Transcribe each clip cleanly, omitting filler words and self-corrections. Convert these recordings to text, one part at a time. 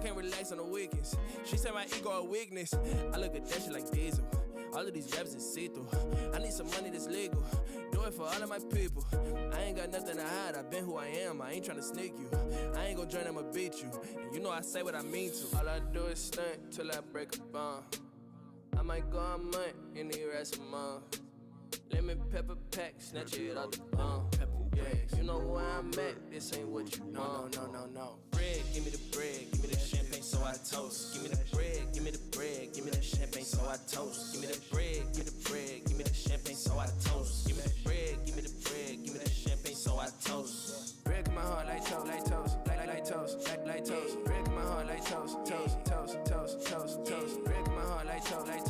can't relax on the weekends. She said my ego a weakness. I look at that shit like diesel. All of these raps is see-through. I need some money that's legal. Do it for all of my people. I ain't got nothing to hide. I been who I am. I ain't tryna sneak you. I ain't gon' join, I'ma beat you. And you know I say what I mean to. All I do is stunt till I break a bone. I might go a month in the rest of month. Lemon pepper pack, snatch it out the bone. Yeah, you know where I'm at. This ain't what you know. No. Bread, give me the bread, give me the champagne so I toast. Give me the bread, give me the bread, give me the champagne so I toast. Give me the bread, give me the bread, give me the champagne so I toast. Give me the bread, give me the bread, give me the champagne so I toast. Bread in my heart like toast, like toast, like toast, like toast. Bread in my heart like toast, toast. Bread in my heart like toast, like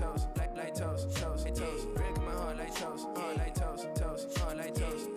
toast, like toast. Bread in my heart like toast, like toast, like toast.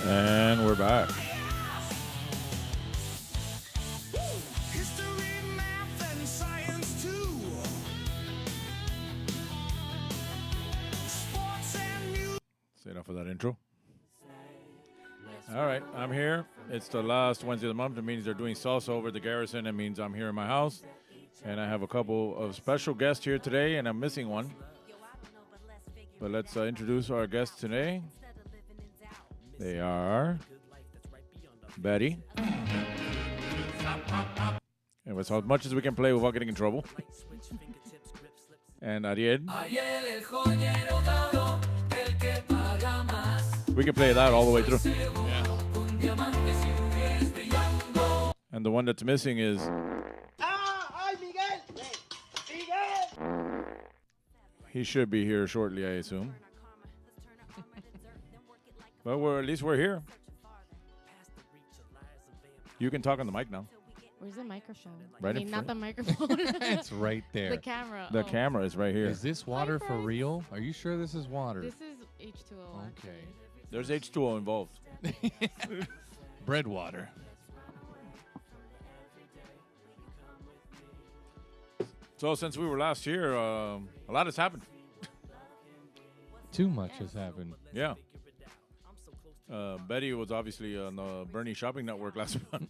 And we're back. History, math, and science too. Sports and music. Say enough of that intro. All right, I'm here. It's the last Wednesday of the month. It means they're doing salsa over at the Garrison. It means I'm here in my house. And I have a couple of special guests here today, and I'm missing one. But let's introduce our guests today. They are Betty. And as much as we can play without getting in trouble. And Ariel. We can play that all the way through. Yeah. And the one that's missing is... He should be here shortly, I assume. But at least we're here. You can talk on the mic now. Where's the microphone? Right I in mean, not front. the microphone. It's right there. The camera. The camera is right here. Is this water for friends. real? Are you sure this is water? This is H2O. Okay. There's H2O involved. Bread water. So since we were last here, a lot has happened. Too much has happened. Yeah. Betty was obviously on the Bernie Shopping Network last month.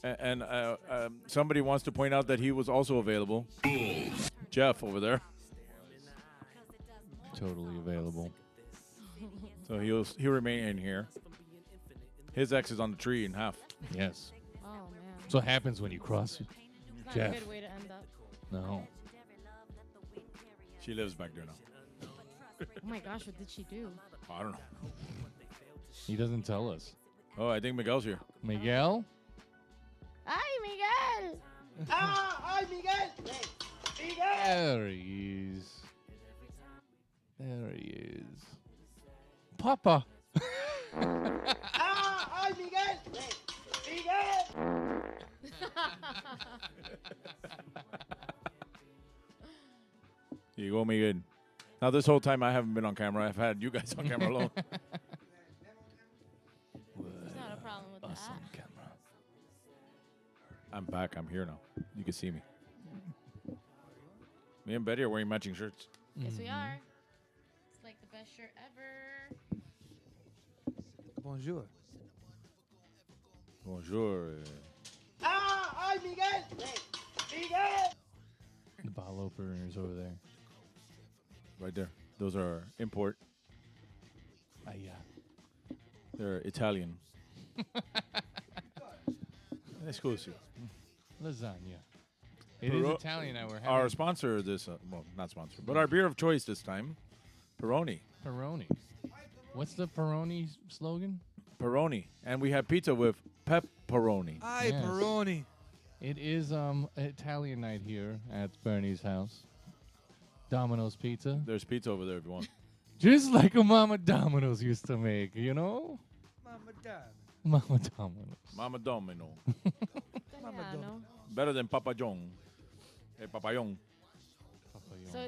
And somebody wants to point out that he was also available. Geoff over there. Totally available. So he'll remain in here. His ex is on the tree in half. Yes. Oh, man. That's what happens when you cross. It's not Geoff. a good way to end up. No. She lives back there now. Oh, my gosh. What did she do? I don't know. He doesn't tell us. Oh, I think Miguel's here. Miguel? Hi, Miguel. There he is. There he is. Papa. You go, Miguel. Now, this whole time I haven't been on camera. I've had you guys on camera alone. There's not a problem with Us on that. camera. I'm back. I'm here now. You can see me. Me and Betty are wearing matching shirts. Yes, we are. It's like the best shirt ever. Bonjour. Bonjour. The bottle opener is over there. Right there. Those are import. Ah, yeah. They're Italian. Exclusive. Lasagna. It is Italian that we're having. Our sponsor this, well, not sponsor, but our beer of choice this time, Peroni. Peroni. What's the Peroni slogan? Peroni. And we have pizza with pepperoni. Ay, Yes. Peroni. It is Italian night here at Bernie's house. Domino's Pizza. There's pizza over there if you want. Just like a Mama Domino's used to make, you know? Mama Dad. Mama Domino's. Mama Domino. Mama Yeah, Dom. no. Better than Papa John. Hey, Papayong. So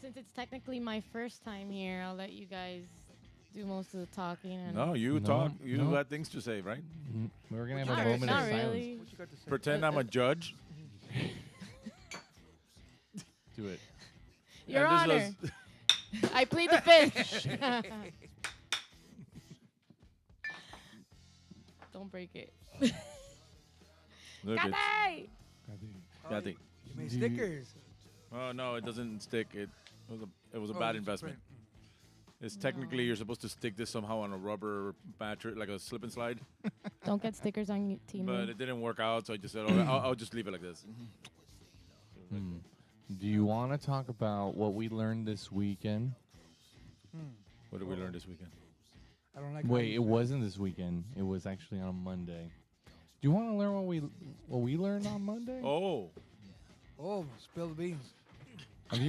since it's technically my first time here, I'll let you guys do most of the talking. And No, you No, talk. You no. got things to say, right? We're going to Not, have a moment not of really. silence. What you got to say? Pretend I'm a judge. Do it. Your And Honor, this was- I plead the fifth. Don't break it. Look, it's, Katay! I think. You made Do you- stickers. Oh no, it doesn't stick. It was a Oh, bad it's investment. print. It's technically you're supposed to stick this somehow on a rubber mattress, like a slip and slide. Don't get stickers on your team. But it didn't work out, so I just said, "Oh, I'll just leave it like this." Hmm. Do you want to talk about what we learned this weekend? What did we learn this weekend? I don't like. Wait, it wasn't this weekend. It was actually on Monday. Do you want to learn what we learned on Monday? Oh, Oh, spill the beans. Have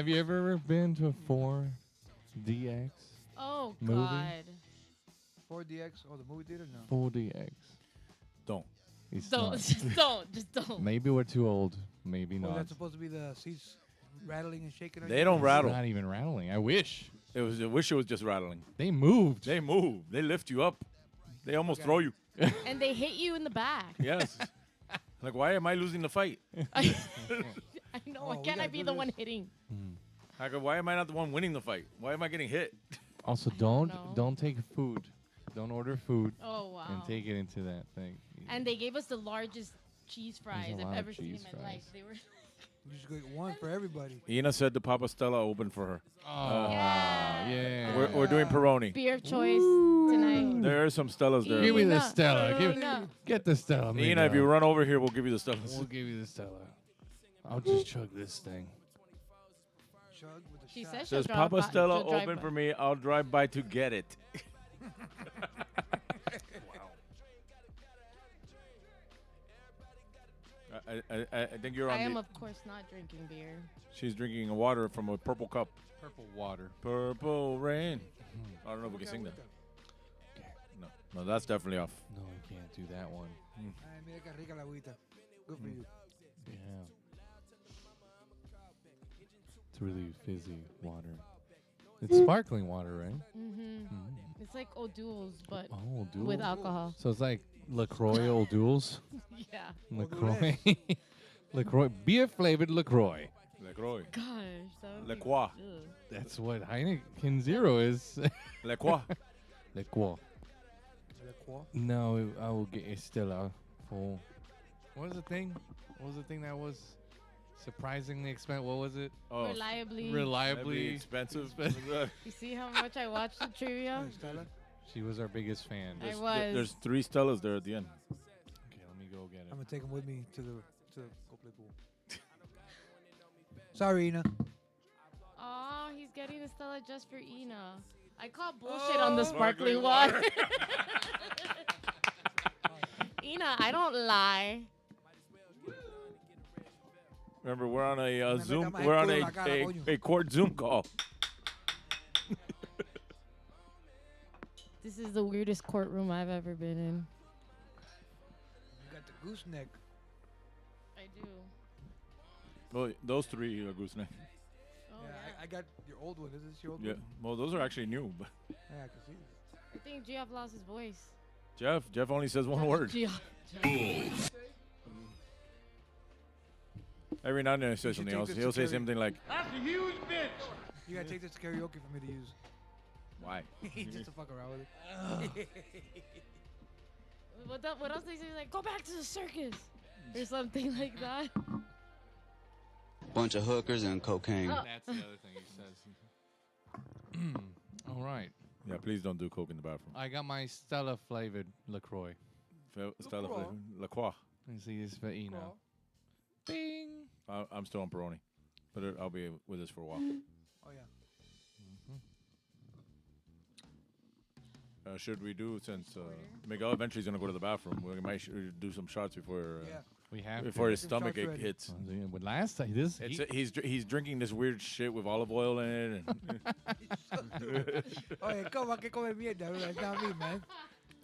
you ever been to 4DX? Oh, Movie? God. 4DX. Oh, the movie theater. No. 4DX. don't. It's Don't. not. Just don't. Just don't. Maybe we're too old. Maybe Oh, not. that's supposed to be the seats rattling and shaking. on They you? don't rattle. Not even rattling. I wish. I wish it was just rattling. They moved. They move. They lift you up. They almost throw you. And they hit you in the back. Yes. Like, why am I losing the fight? I know. Oh, Why we can't I gotta be do the this. one hitting? Why am I not the one winning the fight? Why am I getting hit? Also, know. don't take food. Don't order food Oh wow. and take it into that thing. And they gave us the largest cheese fries a I've lot of ever seen in cheese my fries. life. They were. You just get one for everybody. Ina said the Papa Stella opened for her. Oh, yeah. We're doing Peroni. Beer of choice tonight. There are some Stellas there. Give me the Ina. Stella. Ina. Get the Stella. Ina, if you run over here, we'll give you the We'll Stellas. give you the Stella. I'll just chug this thing. Chug with the She shot. says she'll Says drive Papa by- Stella she'll drive open by. for me. I'll drive by to get it. I think you're on I am, the... of course, not drinking beer. She's drinking water from a purple cup. Purple water. Purple rain. I don't know if we can sing that. No, that's definitely off. No, I can't do that one. Ay, mira que rica la agüita. Good for you. Yeah. It's really fizzy water. It's sparkling water, right? Mm-hmm. It's like O'Doul's, but Oh, dude. with alcohol. So it's like LaCroix O'Doul's? Yeah. LaCroix. LaCroix. Beer flavored LaCroix. LaCroix. Gosh. That would Le be- Croix. ugh. That's what Heineken Zero is. LaCroix. LaCroix. Le quoi? No, I will get Estella full. What was the thing? What was the thing that was surprisingly expensive? What was it? Oh, Reliably. reliably expensive. You see how much I watched the trivia? Hey, Stella? She was our biggest fan. I was. There's 3 Stellas there at the end. Okay, let me go get I'm it. gonna take him with me to go play pool. Sorry, Ina. Oh, he's getting a Stella just for Ina. I call bullshit on the sparkling water. Ina, I don't lie. Remember, we're on a Me Zoom. meta We're on más en la cara, coño. a court Zoom call. This is the weirdest courtroom I've ever been in. You got the gooseneck. I do. Well, those 3 are gooseneck. Oh, Yeah, yeah. I got your old one. Is this your old Yeah. one? Well, those are actually new. But Yeah, I can see this. I think Geoff lost his voice. Jeff only says one word. Geoff. Every now and then he says should something take else. this He'll to say Carrie. something like, You gotta take this to karaoke for me to use. "Why?" Just to fuck around with it. What else they say? Like, go back to the circus. Or something like that. Bunch of hookers and cocaine. Oh. That's the other thing he says. All right. Yeah, please don't do coke in the bathroom. I got my Stella flavored LaCroix. Stella LaCroix. LaCroix. You see this for Ina. Well, Bing. I'm still on Peroni, but I'll be with us for a while. oh yeah. Should we do, since Miguel eventually is going to go to the bathroom, we might do some shots before Yeah. We have before to. his Some stomach shots ache ready. hits. But last time, this He's drinking this weird shit with olive oil in it. And Oh yeah, come on, que come mierda. That's not me, man.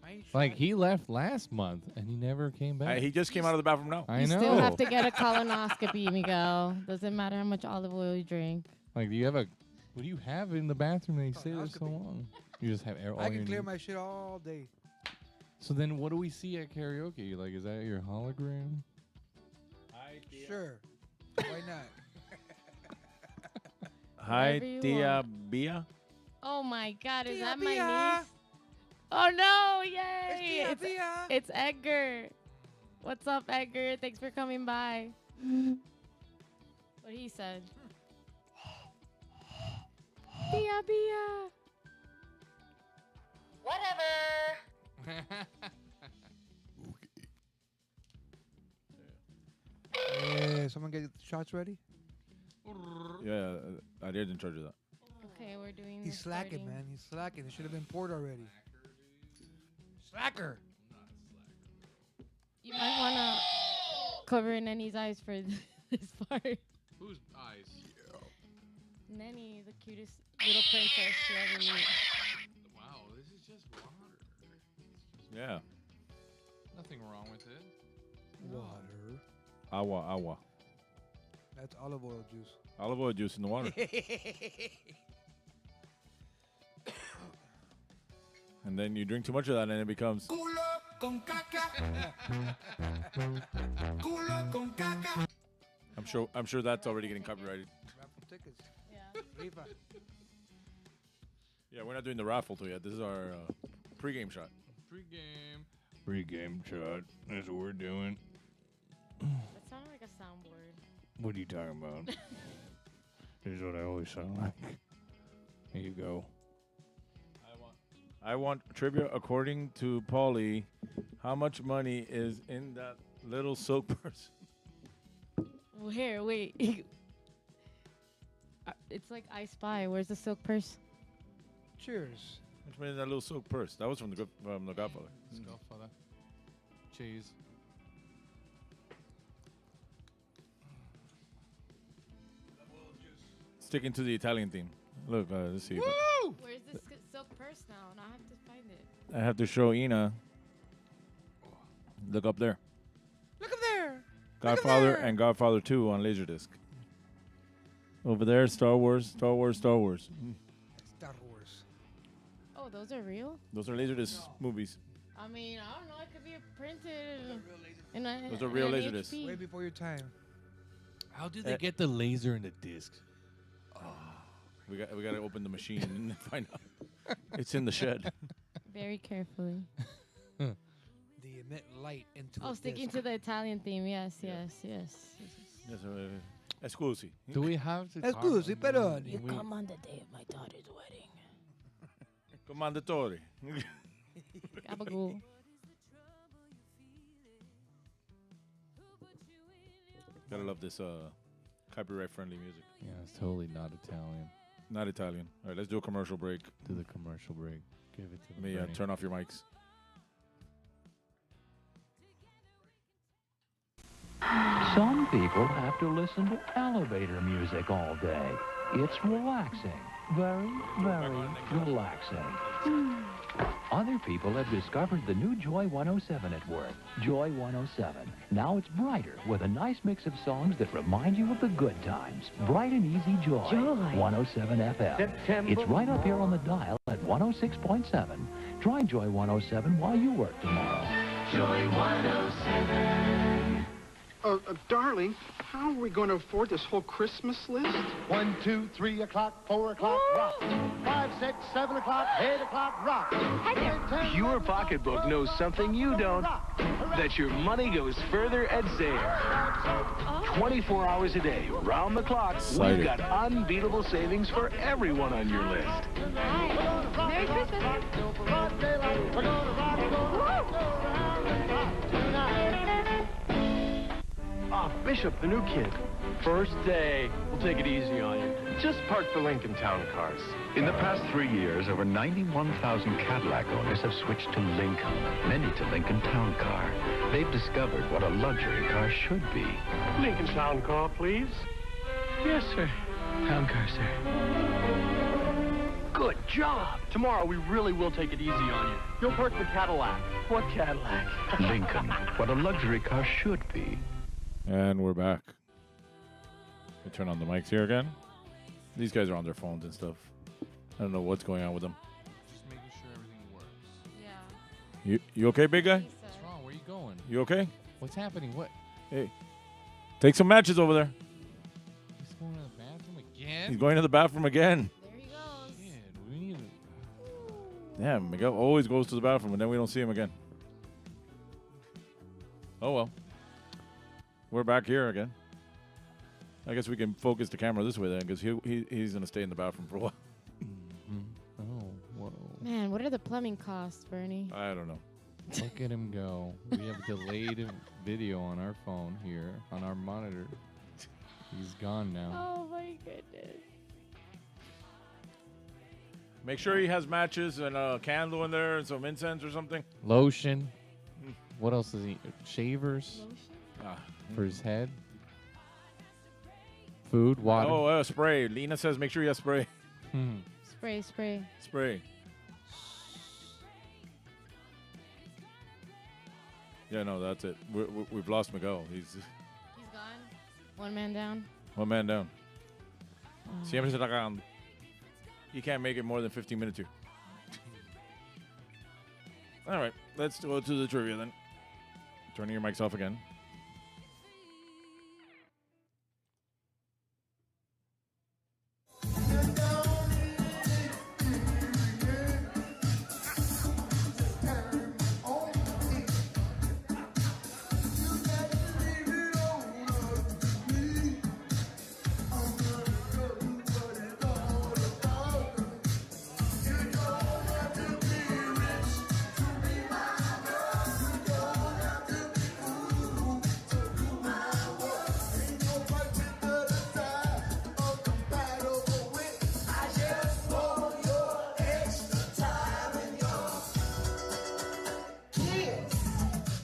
I ain't like shy. he left last month and he never came back. he just came out of the bathroom now. I You know. still have to get a colonoscopy, Miguel. Doesn't matter how much olive oil you drink. Like, do you have a? What do you have in the bathroom that you stay there so Colonoscopy. long? You just have air. all I your can clear needs? my shit all day. So then, what do we see at karaoke? Like, is that your hologram? Sure. Why not? Hi, Whatever you Tia Bia. Oh my God, is Tia that my Bia. niece? Oh no, yay! It's Tia. It's Edgar. What's up, Edgar? Thanks for coming by. What he said. Tia Bia. Yeah, someone get the shots ready? Yeah, I didn't charge you that. Okay, we're doing He's this slacking, recording. man. He's slacking. It should have been poured already. Slacker. You might want to cover Nenny's eyes for this part. Whose eyes? Nenny, the cutest little princess you ever meet. Wow, this is just water. Yeah, Nothing wrong with it. Water. agua. That's olive oil juice. Olive oil juice in the water. And then you drink too much of that and it becomes... Culo con caca. Culo con caca. I'm sure that's already getting copyrighted. Raffle tickets. Yeah. Rifa. Yeah, we're not doing the raffle to yet. This is our pregame shot. Pre-game shot. That's what we're doing. That sounded like a soundboard. What are you talking about? This is what I always sound like. Here you go. I want trivia according to Paulie. How much money is in that little silk purse? Well, here, wait. It's like I Spy. Where's the silk purse? Cheers. How much money in that little silk purse? That was from the Godfather. Godfather. Cheese. Sticking to the Italian theme. Look, let's see. Where's the silk purse now? And I have to find it. I have to show Ina. Look up there. Look up there. Godfather and Godfather 2 on Laserdisc. Over there, Star Wars. Star Wars. Oh, those are real? Those are Laserdisc movies. I mean, I don't know. It could be printed. Those are real Laserdisc. Way before your time. How did they get the laser in the disc? We got to open the machine and find out. It's in the shed. Very carefully. They emit light into the Sticking disc. to the Italian theme. Yes. Yes, Scusi. Do we have to talk? Scusi, perdoni. You come on the day of my daughter's wedding. Commandatore. Gabagool. Gotta love this copyright-friendly music. Yeah, it's totally not Italian. Not Italian. All right, let's do a commercial break. Do the commercial break. Give it to Let me Bernie. turn off your mics. Some people have to listen to elevator music all day. It's relaxing. Very, very relaxing. Other people have discovered the new Joy 107 at work. Joy 107. Now it's brighter with a nice mix of songs that remind you of the good times. Bright and easy Joy. 107 FM. It's right up here on the dial at 106.7. Try Joy 107 while you work tomorrow. Joy 107. Darling, how are we going to afford this whole Christmas list? 1, 2, 3 o'clock, 4 o'clock, rock. 5, 6, 7 o'clock, 8 o'clock, rock. Your pocketbook knows something you don't. That your money goes further at Zayre. 24 hours a day, round the clock, we've got unbeatable savings for everyone on your list. Hi. Merry Christmas. Bishop, the new kid. First day. We'll take it easy on you. Just park for Lincoln Town cars. In the past 3 years, over 91,000 Cadillac owners have switched to Lincoln, many to Lincoln Town Car. They've discovered what a luxury car should be. Lincoln Town car, please. Yes, sir. Town car, sir. Good job. Tomorrow, we really will take it easy on you. You'll park the Cadillac. What Cadillac? Lincoln, what a luxury car should be. And we're back. We turn on the mics here again. These guys are on their phones and stuff. I don't know what's going on with them. Just making sure everything works. Yeah. You okay, big guy? What's wrong? Where are you going? You okay? What's happening? What? Hey, take some matches over there. He's going to the bathroom again? He's going to the bathroom again. There he goes. Shit, we need to... Yeah, Miguel always goes to the bathroom and then we don't see him again. Oh well. We're back here again. I guess we can focus the camera this way then, because he's going to stay in the bathroom for a while. Oh, whoa. Man, what are the plumbing costs, Bernie? I don't know. Look at him go. We have delayed video on our phone here, on our monitor. He's gone now. Oh, my goodness. Make sure he has matches and a candle in there and some incense or something. Lotion. What else is he? Shavers Lotion? for his head. Food, water. Oh, spray. Lena says make sure you have spray. Spray, spray. Spray. Yeah, no, that's it. We've lost Miguel. He's gone. One man down. One man down. Siempre se está cagando. You can't make it more than 15 minutes here. All right, let's go to the trivia then. Turning your mics off again.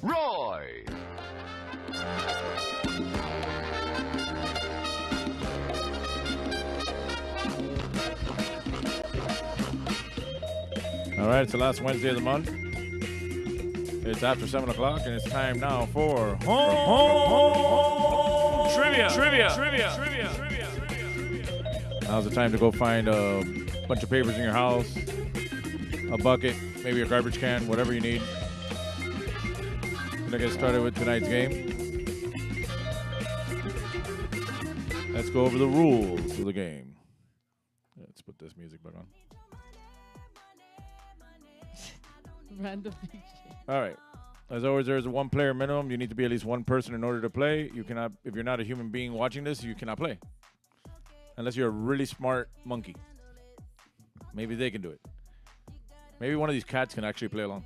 Roy. All right, it's the last Wednesday of the month. It's after 7 o'clock, and it's time now for home trivia. Now's the time to go find a bunch of papers in your house, a bucket, maybe a garbage can, whatever you need. Gonna get started with tonight's game. Let's go over the rules of the game. Let's put this music back on. Random. All right. As always, there's a one-player minimum. You need to be at least one person in order to play. You cannot, if you're not a human being watching this, you cannot play. Unless you're a really smart monkey. Maybe they can do it. Maybe one of these cats can actually play along.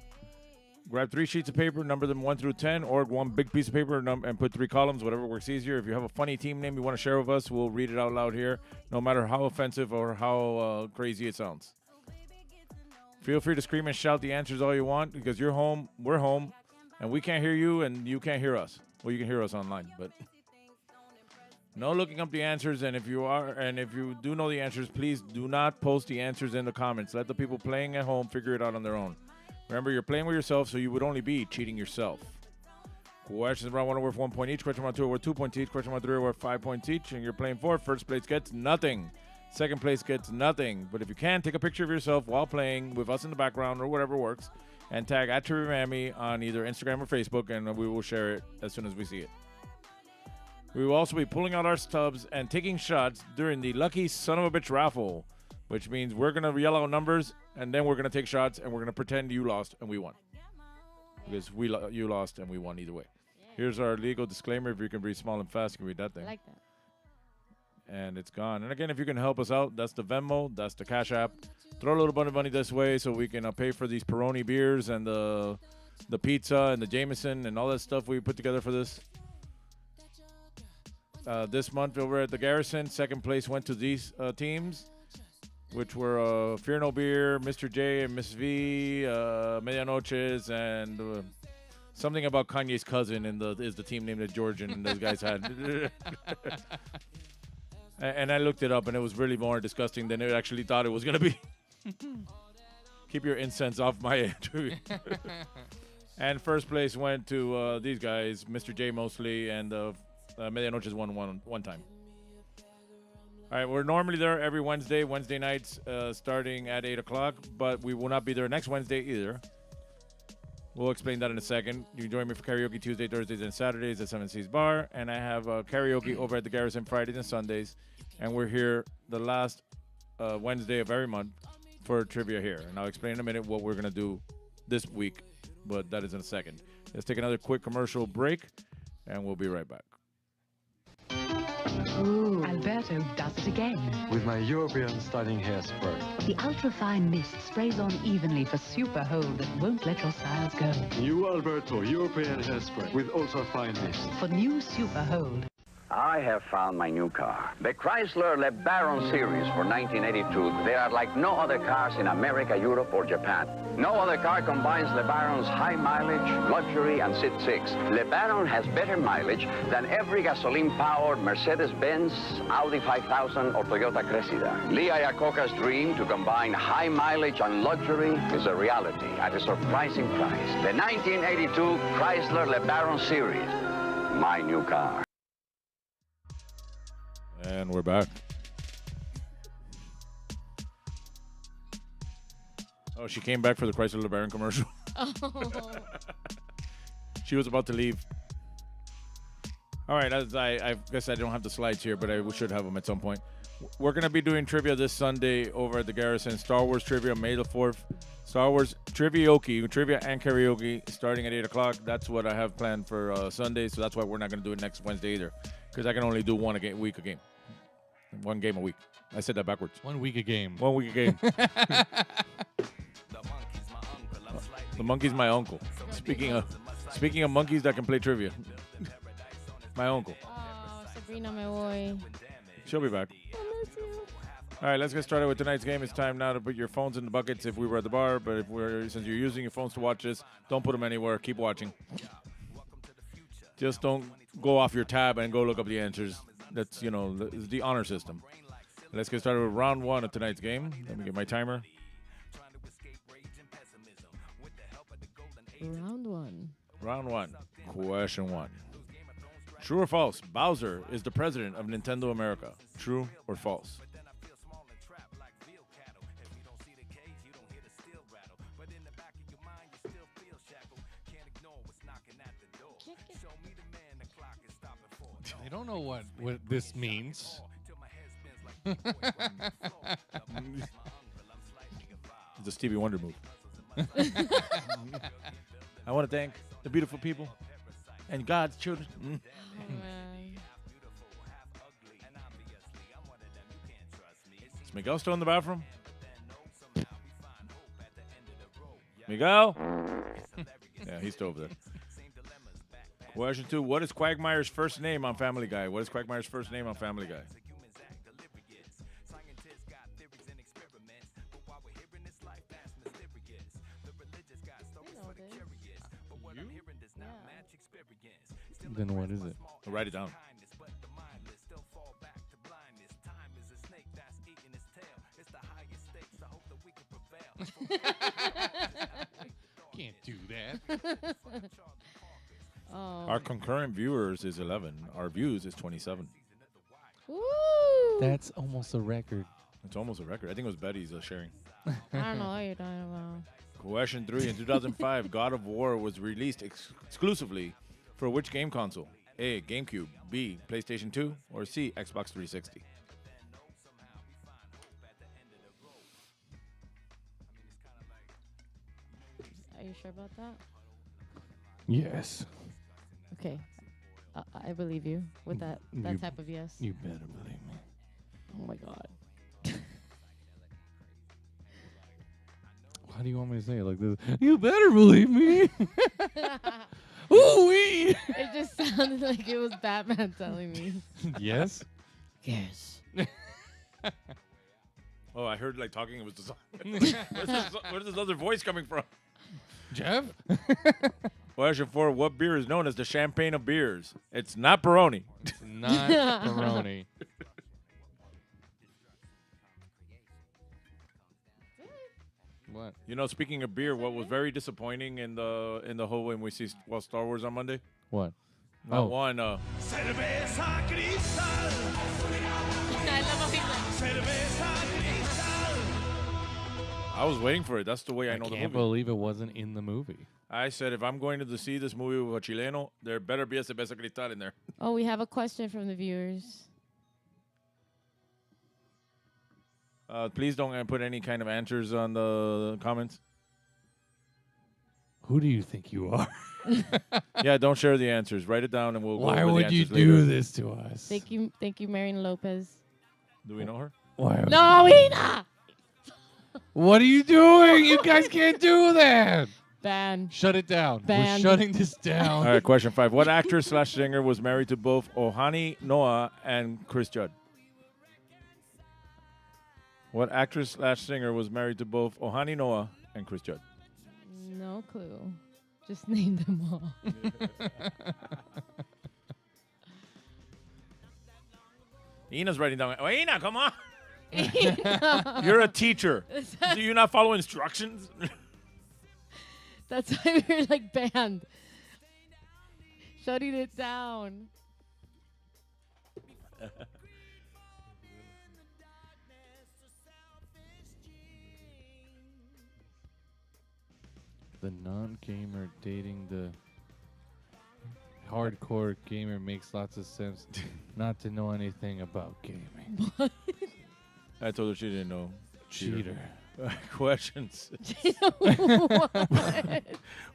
Grab 3 sheets of paper, number them 1 through 10, or one big piece of paper and put 3 columns, whatever works easier. If you have a funny team name you want to share with us, we'll read it out loud here, no matter how offensive or how crazy it sounds. Feel free to scream and shout the answers all you want, because you're home, we're home, and we can't hear you, and you can't hear us. Well, you can hear us online, but no looking up the answers. And if you do know the answers, please do not post the answers in the comments. Let the people playing at home figure it out on their own. Remember, you're playing with yourself, so you would only be cheating yourself. Questions round 1 are worth 1 point each. Question round 2 are worth 2 points each. Question round 3 are worth 5 points each. And you're playing for first place gets nothing. Second place gets nothing. But if you can, take a picture of yourself while playing with us in the background or whatever works, and tag @TriviaMiami on either Instagram or Facebook, and we will share it as soon as we see it. We will also be pulling out our stubs and taking shots during the Lucky Son of a Bitch raffle, which means we're going to yell out numbers, and then we're going to take shots, and we're going to pretend you lost and we won. Because you lost and we won either way. Yeah. Here's our legal disclaimer. If you can read small and fast, you can read that thing. I like that. And it's gone. And again, if you can help us out, that's the Venmo, that's the Cash App. Throw a little bit of money this way so we can pay for these Peroni beers and the pizza and the Jameson and all that stuff we put together for this. This month over at the Garrison, second place went to these teams, which were Fear No Beer, Mr. J and Miss V, Medianoches, and something about Kanye's cousin is the team name that Georgian and those guys had. And I looked it up, and it was really more disgusting than it actually thought it was going to be. Keep your incense off my head. And first place went to these guys, Mr. J mostly, and Medianoches won one time. All right, we're normally there every Wednesday nights starting at 8 o'clock, but we will not be there next Wednesday either. We'll explain that in a second. You can join me for karaoke Tuesday, Thursdays, and Saturdays at 7 C's Bar. And I have karaoke over at the Garrison Fridays and Sundays. And we're here the last Wednesday of every month for trivia here. And I'll explain in a minute what we're going to do this week, but that is in a second. Let's take another quick commercial break, and we'll be right back. Ooh, Alberto does it again. With my European styling hairspray. The ultra-fine mist sprays on evenly for super hold that won't let your styles go. New Alberto European hairspray with ultra-fine mist. For new super hold. I have found my new car. The Chrysler LeBaron series for 1982. They are like no other cars in America, Europe, or Japan. No other car combines LeBaron's high mileage, luxury, and Sit 6. LeBaron has better mileage than every gasoline-powered Mercedes-Benz, Audi 5000, or Toyota Cressida. Lee Iacocca's dream to combine high mileage and luxury is a reality at a surprising price. The 1982 Chrysler LeBaron series. My new car. And we're back. Oh, she came back for the Chrysler LeBaron commercial. Oh. She was about to leave. All right, I guess I don't have the slides here, but I should have them at some point. We're going to be doing trivia this Sunday over at the Garrison. Star Wars trivia, May the 4th. Star Wars trivia and karaoke starting at 8 o'clock. That's what I have planned for Sunday, so that's why we're not going to do it next Wednesday either, because I can only do one week a game. One game a week. I said that backwards. 1 week a game. 1 week a game. The monkey's my uncle. Speaking of monkeys that can play trivia. My uncle. Oh, Sabrina, my boy. She'll be back. All right, let's get started with tonight's game. It's time now to put your phones in the buckets if we were at the bar, but since you're using your phones to watch this, don't put them anywhere. Keep watching. Just don't go off your tab and go look up the answers. That's, the honor system. Let's get started with round 1 of tonight's game. Let me get my timer. Round 1. Question 1. True or false? Bowser is the president of Nintendo America. True or false? I don't know what this means. It's a Stevie Wonder move. I want to thank the beautiful people and God's children. Is Miguel still in the bathroom? Miguel? Yeah, he's still over there. Question 2. What is Quagmire's first name on Family Guy? What is Quagmire's first name on Family Guy? Then what is it? I'll write it down. Can't do that. Oh. Our concurrent viewers is 11. Our views is 27. Woo! That's almost a record. It's almost a record. I think it was Betty's sharing. I don't know what you're talking about. Question 3. In 2005, God of War was released exclusively for which game console? A, GameCube, B, PlayStation 2, or C, Xbox 360? Are you sure about that? Yes. Okay. I believe you with that type of yes. You better believe me. Oh my God. How do you want me to say it like this? You better believe me. Ooh-wee. It just sounded like it was Batman telling me. Yes? Yes. Oh, I heard talking. It was just, where's this other voice coming from? Geoff? Question 4. What beer is known as the champagne of beers? It's not Peroni. It's not Peroni. What? Speaking of beer, what was very disappointing in the whole when we see Star Wars on Monday? What? Not one. I I was waiting for it. That's the way I know the movie. I can't believe it wasn't in the movie. I said, if I'm going to see this movie with a Chileno, there better be a Cerveza Cristal in there. Oh, we have a question from the viewers. Please don't put any kind of answers on the comments. Who do you think you are? Yeah, don't share the answers. Write it down and we'll go over the Why would you answers do later. this to us? Thank you, Marion Lopez. Do we know her? Why? No, Ina! What are you doing? You guys can't do that. Ban. Shut it down. Banned. We're shutting this down. All right, question 5. What actor/singer was married to both Ohani Noah and Chris Judd? What actress/singer was married to both Ohani Noah and Chris Judd? No clue. Just name them all. Ina's writing down. Oh, Ina, come on. Ina. You're a teacher. Do you not follow instructions? That's why we're banned. Shutting it down. The non-gamer dating the hardcore gamer makes lots of sense. Not to know anything about gaming. I told her she didn't know. Cheater. Questions.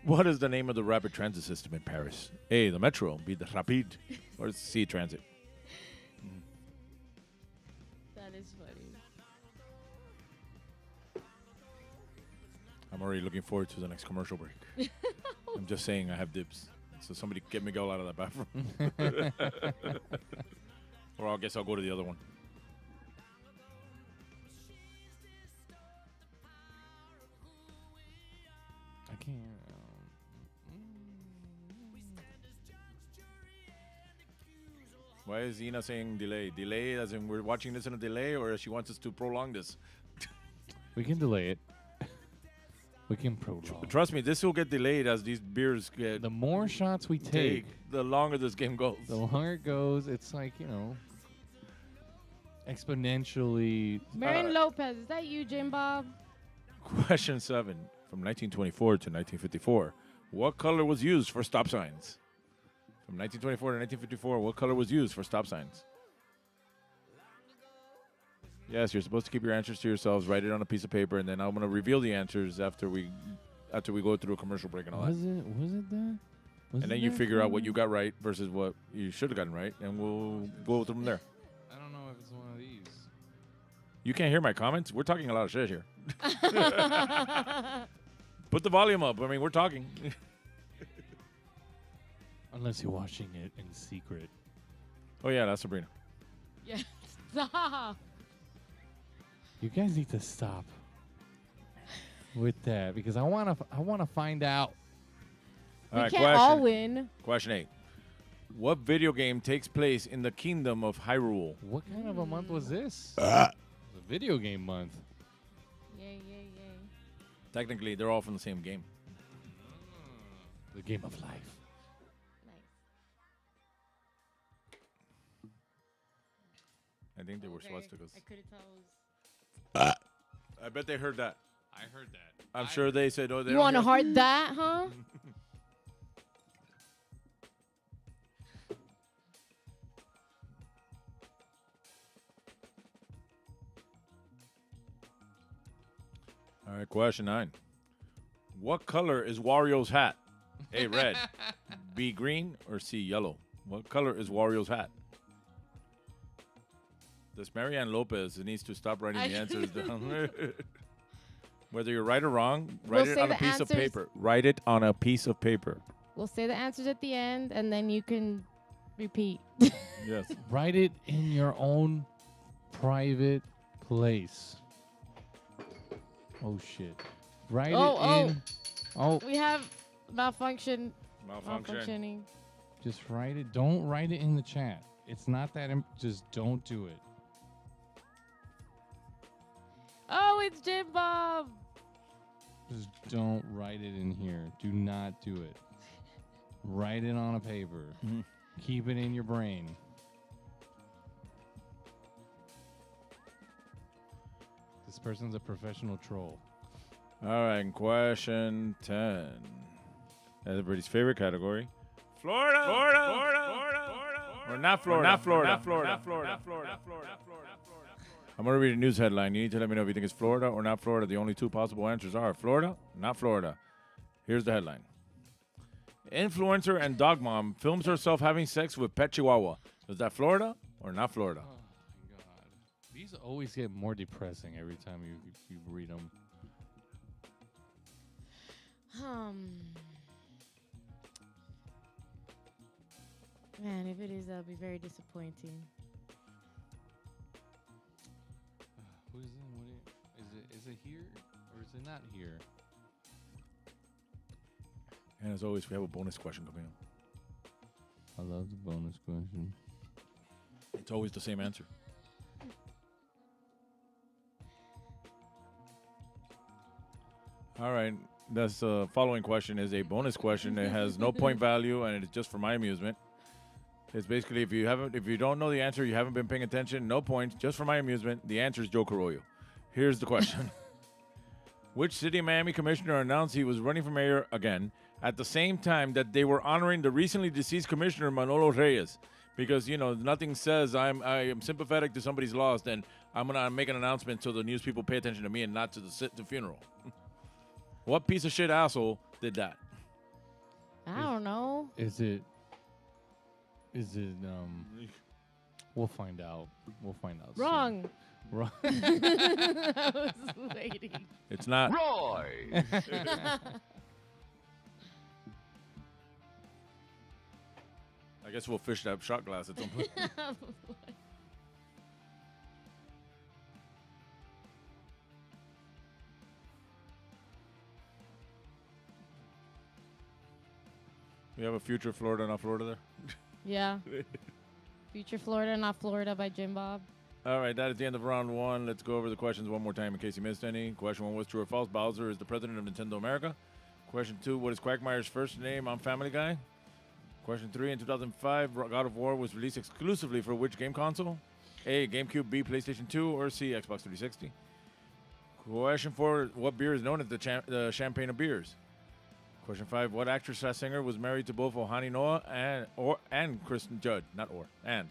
What is the name of the rapid transit system in Paris? A, the metro. B, the rapide. Or C, transit. That is funny. I'm already looking forward to the next commercial break. I'm just saying I have dibs. So somebody get Miguel out of that bathroom. Or I guess I'll go to the other one. I can't. Why is Ina saying delay? Delay as in we're watching this in a delay, or she wants us to prolong this? We can delay it. We can prolong. Trust me, this will get delayed as these beers get... The more shots we take, the longer this game goes. The longer it goes, it's like, exponentially... Marion Lopez, is that you, Jim Bob? Question 7. From 1924 to 1954, what color was used for stop signs? From 1924 to 1954, what color was used for stop signs? Yes, you're supposed to keep your answers to yourselves. Write it on a piece of paper, and then I'm going to reveal the answers after we go through a commercial break and all that. Was it that? And then you figure out what you got right versus what you should have gotten right, and we'll go from there. I don't know if it's one of these. You can't hear my comments? We're talking a lot of shit here. Put the volume up. I mean, we're talking. Unless you're watching it in secret. Oh, yeah, that's Sabrina. Yeah, stop. You guys need to stop with that because I wanna find out. All right, can't all win. Question 8. What video game takes place in the kingdom of Hyrule? What kind of a month was this? It was a video game month. Yay, yay, yay. Technically, they're all from the same game. The game of life. I think they were swastikas. I couldn't tell. I bet they heard that. I heard that. I'm sure they said, "Oh, they." You want to heart that, huh? All right, question 9. What color is Wario's hat? A, red. B, green. Or C, yellow. What color is Wario's hat? This Marianne Lopez needs to stop writing the answers down. Whether you're right or wrong, write it on a piece of paper. Write it on a piece of paper. We'll say the answers at the end, and then you can repeat. Yes. Write it in your own private place. Oh, shit. Write it in... Oh. We have malfunctioning. Just write it. Don't write it in the chat. It's not that... just don't do it. Oh, it's Jim Bob. Just don't write it in here. Do not do it. Write it on a paper. Mm-hmm. Keep it in your brain. This person's a professional troll. All right, question 10. Everybody's favorite category. Florida. Or not Florida. I'm going to read a news headline. You need to let me know if you think it's Florida or not Florida. The only two possible answers are Florida, not Florida. Here's the headline. Influencer and dog mom films herself having sex with pet chihuahua. Is that Florida or not Florida? Oh, my God. These always get more depressing every time you read them. Man, if it is, that'll be very disappointing. Who is it? Is it here or is it not here? And as always, we have a bonus question coming up. I love the bonus question. It's always the same answer. All right. That's the following question is a bonus question. It has no point value, and it's just for my amusement. It's basically if you don't know the answer, you haven't been paying attention. No points, just for my amusement. The answer is Joe Carollo. Here's the question: Which city of Miami commissioner announced he was running for mayor again at the same time that they were honoring the recently deceased commissioner Manolo Reyes? Because, nothing says I am sympathetic to somebody's loss, then I'm going to make an announcement so the news people pay attention to me and not to the funeral. What piece of shit asshole did that? I don't know. Is it, we'll find out. We'll find out. Wrong. Soon. Wrong. I was waiting. It's not. Roy! I guess we'll fish that shot glass at some point. We have a future Florida, not Florida there? Yeah. Future Florida, not Florida by Jim Bob. All right, that is the end of round one. Let's go over the questions one more time in case you missed any. Question one was true or false. Bowser is the president of Nintendo America. Question two, what is Quagmire's first name on Family Guy? Question three, in 2005, God of War was released exclusively for which game console? A, GameCube, B, PlayStation 2, or C, Xbox 360? Question four, what beer is known as the champagne of beers? Question five, what actress / singer was married to both Ohani Noah and Kristen Judd? Not or, and.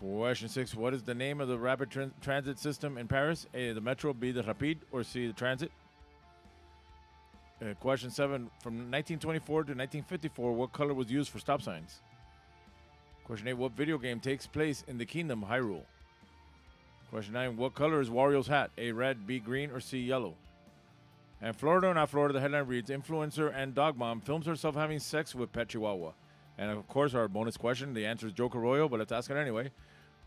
Question six, what is the name of the rapid transit system in Paris? A, the Metro, B, the Rapide, or C, the Transit? Question seven, from 1924 to 1954, what color was used for stop signs? Question eight, what video game takes place in the kingdom Hyrule? Question nine, what color is Wario's hat? A, red, B, green, or C, yellow? And Florida or not Florida, the headline reads, influencer and dog mom films herself having sex with pet chihuahua. And of course, our bonus question, the answer is Joe Carroyo, but let's ask it anyway.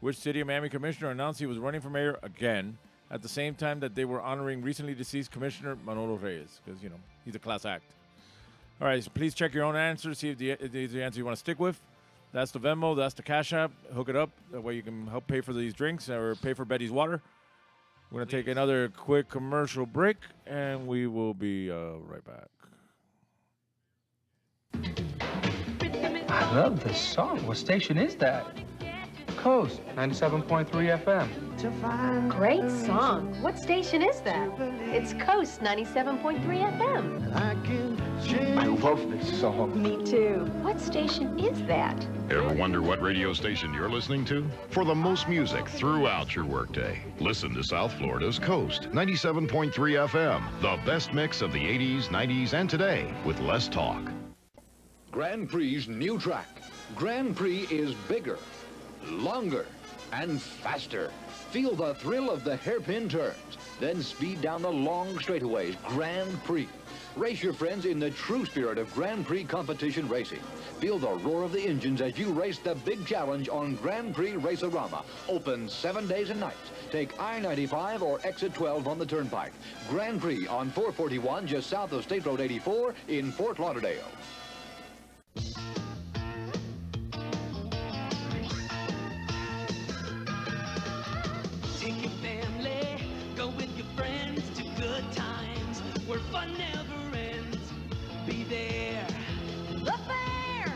Which city of Miami commissioner announced he was running for mayor again at the same time that they were honoring recently deceased Commissioner Manolo Reyes? Because, he's a class act. All right, so please check your own answer, see if the answer you want to stick with. That's the Venmo, that's the Cash App. Hook it up. That way you can help pay for these drinks or pay for Betty's water. We're going to take another quick commercial break, and we will be right back. I love this song. What station is that? Coast, 97.3 FM. Great song. What station is that? It's Coast 97.3 FM. I love this song. Me too. What station is that? Ever wonder what radio station you're listening to? For the most music throughout your workday, listen to South Florida's Coast, 97.3 FM. The best mix of the 80s, 90s, and today with less talk. Grand Prix's new track. Grand Prix is bigger, longer, and faster. Feel the thrill of the hairpin turns, then speed down the long straightaways. Grand Prix. Race your friends in the true spirit of Grand Prix competition racing. Feel the roar of the engines as you race the big challenge on Grand Prix Race-A-Rama. Open 7 days and nights. Take I-95 or Exit 12 on the Turnpike. Grand Prix on 441 just south of State Road 84 in Fort Lauderdale. Take your family, go with your friends to good times where fun never ends. Be there. The fair,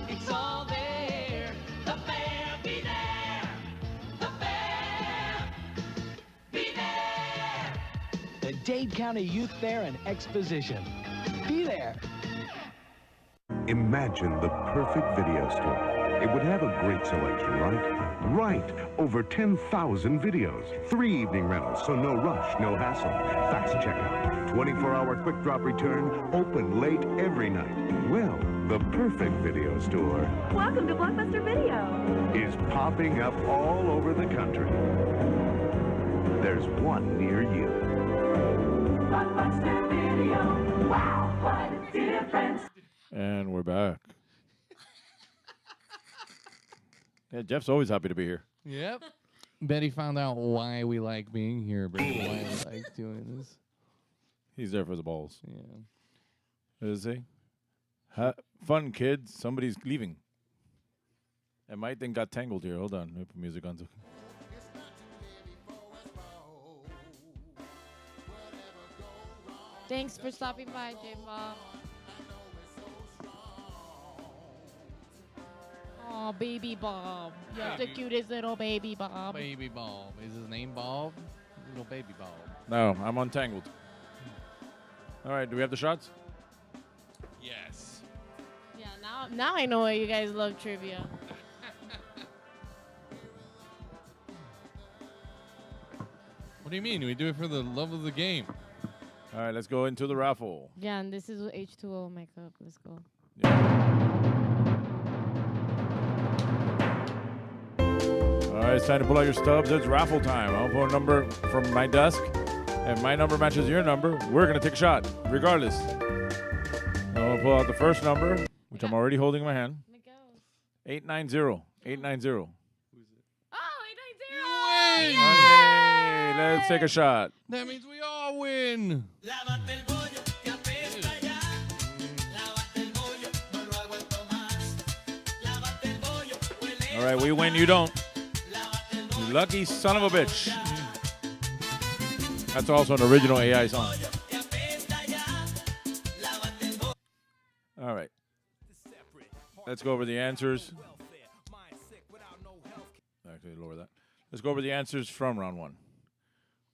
it's all there. The fair, be there. The fair, be there. The Dade County Youth Fair and Exposition. Be there. Imagine the perfect video store. It would have a great selection, right? Right! Over 10,000 videos. 3 evening rentals, so no rush, no hassle. Fast checkout. 24-hour quick drop return. Open late every night. Well, the perfect video store Welcome to Blockbuster Video. is popping up all over the country. There's one near you. Blockbuster Video. Wow, what a difference. And we're back. Yeah, Jeff's always happy to be here. Yep. Betty found out why we like being here, bro. Why we like doing this. He's there for the balls. Yeah. Is he? Fun, kids. Somebody's leaving. And my thing got tangled here. Hold on. Let me put music on. Thanks for stopping by, Jim Bob. Oh, baby Bob. You're the cutest little baby Bob. Baby Bob. Is his name Bob? Little baby Bob. No, I'm untangled. All right, do we have the shots? Yes. Yeah, now I know why you guys love trivia. What do you mean? We do it for the love of the game. All right, let's go into the raffle. Yeah, and this is H2O makeup. Let's go. All right, it's time to pull out your stubs. It's raffle time. I'll pull a number from my desk, and my number matches your number. We're going to take a shot, regardless. I'll pull out the first number, which I'm already holding in my hand. 890. 890. Win! Hey, let's take a shot. That means we all win. All right, we win, you don't. You lucky son of a bitch. That's also an original AI song. All right. Let's go over the answers. Actually, lower that. Let's go over the answers from round one.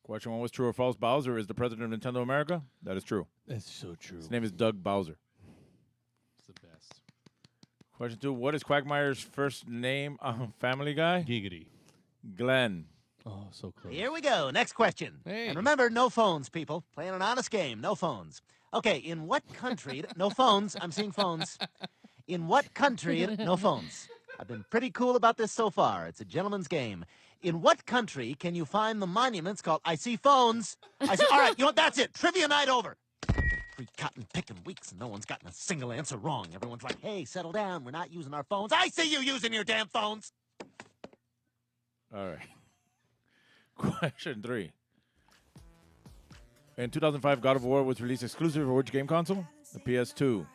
Question one was true or false. Bowser is the president of Nintendo America. That is true. That's so true. His name is Doug Bowser. It's the best. Question two, what is Quagmire's first name on Family Guy? Giggity. Glenn. Oh, so close. Here we go. Next question. Hey. And remember, no phones, people. Playing an honest game. No phones. Okay, in what country... no phones. I'm seeing phones. In what country... no phones. I've been pretty cool about this so far. It's a gentleman's game. In what country can you find the monuments called... I see phones. I see... All right, you know what? That's it. Trivia night over. 3 cotton picking weeks and no one's gotten a single answer wrong. Everyone's like, hey, settle down. We're not using our phones. I see you using your damn phones. All right. Question three. In 2005, God of War was released exclusive for which game console? The PS2.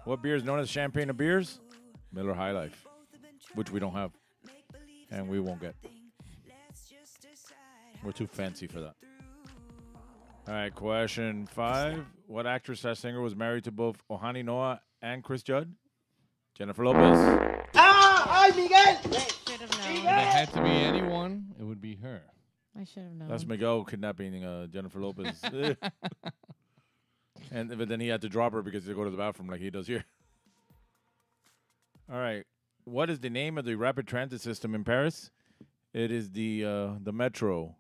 What beer is known as champagne of beers? Miller High Life, which we don't have, and we won't get. We're too fancy for that. All right, question five. What actress / singer was married to both Ohani Noah and Chris Judd? Jennifer Lopez. ¡Ay, Miguel! Should have known. If it had to be anyone, it would be her. I should have known. That's Miguel kidnapping Jennifer Lopez. But then he had to drop her because he had to go to the bathroom like he does here. All right. What is the name of the rapid transit system in Paris? It is the Metro.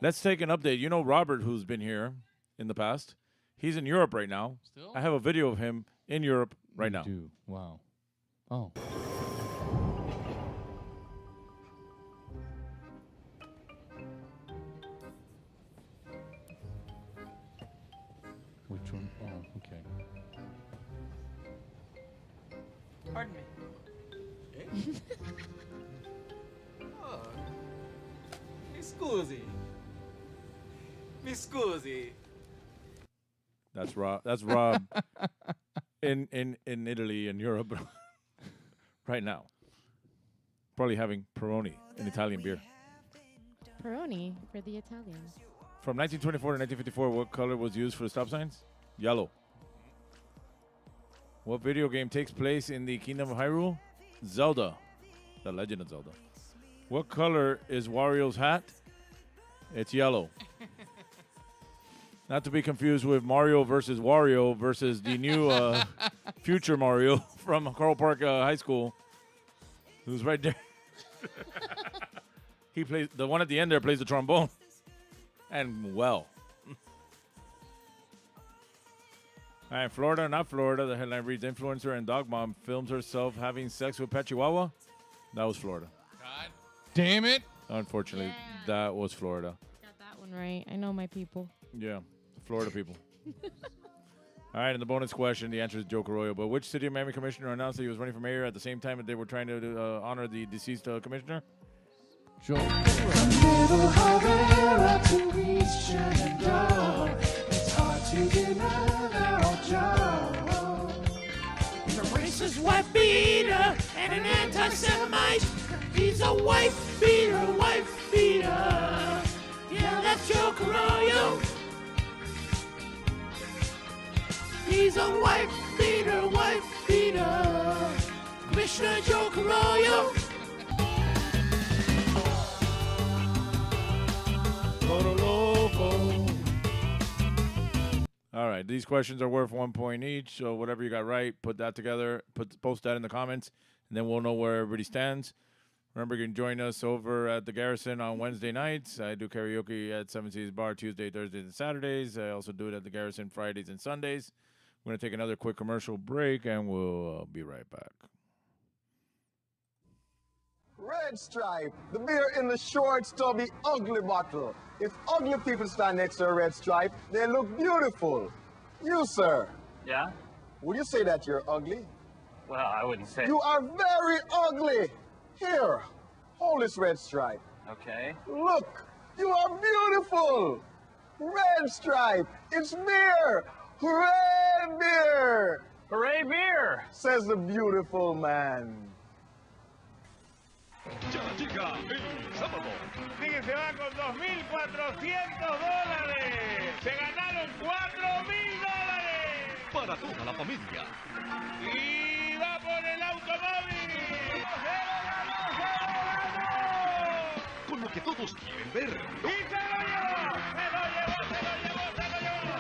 Let's take an update. You know Robert, who's been here in the past. He's in Europe right now. Still? I have a video of him in Europe right now. Dude, wow. Oh. Which one? Oh, okay. Pardon me. Oh. Mi scusi. That's Rob. That's Rob in Italy and Europe right now. Probably having Peroni, an Italian beer. Peroni for the Italians. From 1924 to 1954, what color was used for the stop signs? Yellow. What video game takes place in the Kingdom of Hyrule? Zelda. The Legend of Zelda. What color is Wario's hat? It's yellow. Not to be confused with Mario versus Wario versus the new future Mario from Coral Park High School, who's right there. He plays the one at the end there plays the trombone, and well. All right, Florida, not Florida. The headline reads: Influencer and dog mom films herself having sex with pet Chihuahua. That was Florida. God damn it! Unfortunately, that was Florida. Got that one right. I know my people. Yeah, Florida people. All right, and the bonus question, the answer is Joe Carollo. But which city of Miami commissioner announced that he was running for mayor at the same time that they were trying to honor the deceased commissioner? Joe. Little harder to reach and go. It's hard to deny our job. He's a racist wife beater and an anti-Semite. He's a wife beater, wife beater. Yeah, that's Joe Carollo. He's a wife beater, wife beater. Commissioner Joe Carollo. right, these questions are worth 1 point each. So whatever you got right, put that together. Post that in the comments, and then we'll know where everybody stands. Remember, you can join us over at the Garrison on Wednesday nights. I do karaoke at Seven Seas Bar Tuesday, Thursdays, and Saturdays. I also do it at the Garrison Fridays and Sundays. We're going to take another quick commercial break, and we'll be right back. Red Stripe, the beer in the short, stubby, ugly bottle. If ugly people stand next to a Red Stripe, they look beautiful. You, sir. Yeah? Would you say that you're ugly? Well, I wouldn't say. You are very ugly. Here, hold this Red Stripe. Okay. Look, you are beautiful. Red Stripe, it's beer. Hooray, beer. Hooray, beer, says the beautiful man. Ya llega el sábado. Fíjense, va con $2,400. Se ganaron $4,000. Para toda la familia. Y va por el automóvil. Con lo que todos quieren ver. ¡Y se lo llevó! ¡Se lo llevó, se lo llevó, se lo llevó!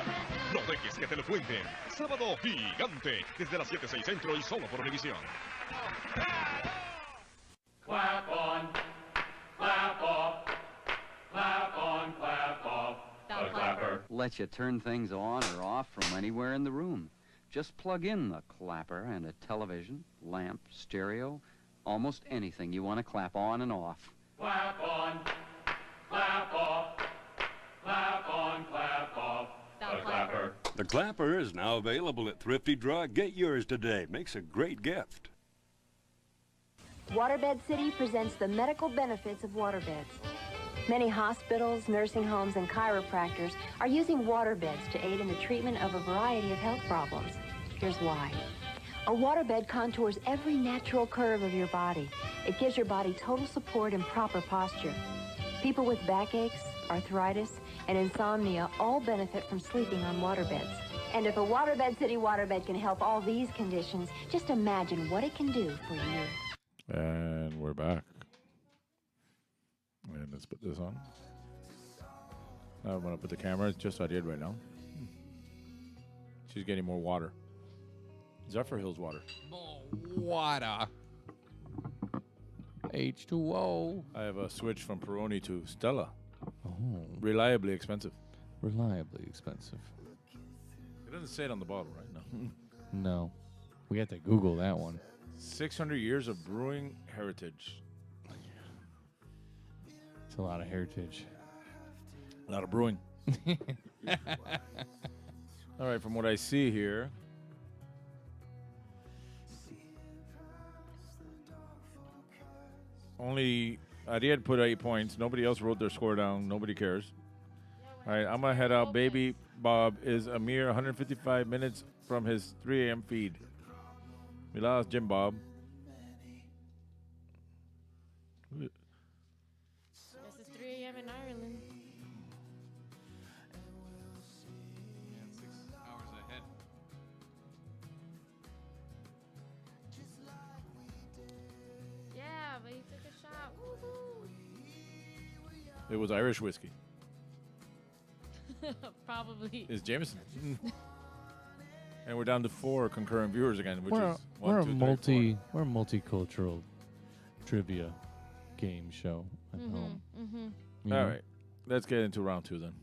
No dejes que te lo cuenten. Sábado gigante. Desde las 7:06 Centro y solo por Univisión. Clap on, clap off, clap on, clap off. The clapper Lets you turn things on or off from anywhere in the room. Just plug in the clapper and a television, lamp, stereo, almost anything you want to clap on and off. Clap on, clap off, clap on, clap off. The clapper. The Clapper is now available at Thrifty Drug. Get yours today. Makes a great gift. Waterbed City presents the medical benefits of waterbeds. Many hospitals, nursing homes, and chiropractors are using waterbeds to aid in the treatment of a variety of health problems. Here's why. A waterbed contours every natural curve of your body. It gives your body total support and proper posture. People with backaches, arthritis, and insomnia all benefit from sleeping on waterbeds. And if a Waterbed City waterbed can help all these conditions, just imagine what it can do for you. And we're back. And let's put this on. I want to put the camera. It's just what I did right now. She's getting more water. Zephyr Hills water. Water. H2O. I have a switch from Peroni to Stella. Oh. Reliably expensive. Reliably expensive. It doesn't say it on the bottle, right? No. No. We have to Google that one. 600 years of brewing heritage. It's a lot of heritage. A lot of brewing. All right, from what I see here, only Ariel put 8 points. Nobody else wrote their score down. Nobody cares. All right, I'm going to head out. Baby Bob is a mere 155 minutes from his 3 a.m. feed. We lost Jim Bob. This is 3 a.m. in Ireland. 6 hours ahead. Yeah, but he took a shot. Woohoo! It was Irish whiskey. Probably. It's Jameson. And we're down to 4 concurrent viewers again, which is we're a 1, 2, 3, we're a multicultural trivia game show at home. Mm-hmm. All right, let's get into round 2 then.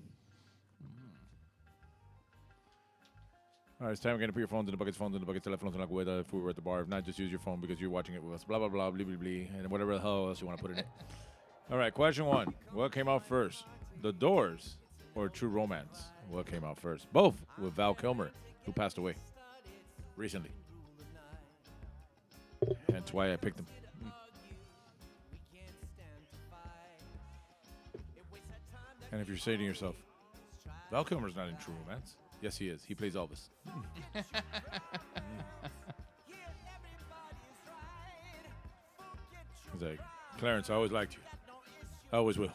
All right, it's time again to put your phones in the buckets, telephones in la cubeta if we were at the bar. If not, just use your phone because you're watching it with us. Blah, blah, blah, blah, blah, blah, and whatever the hell else you want to put in it. All right, question 1. What came out first, The Doors or True Romance? What came out first? Both with Val Kilmer, who passed away recently. Hence why I picked him. And if you're saying to yourself, Val Kilmer's not in True Romance. Yes, he is. He plays Elvis. He's like, Clarence, I always liked you. I always will.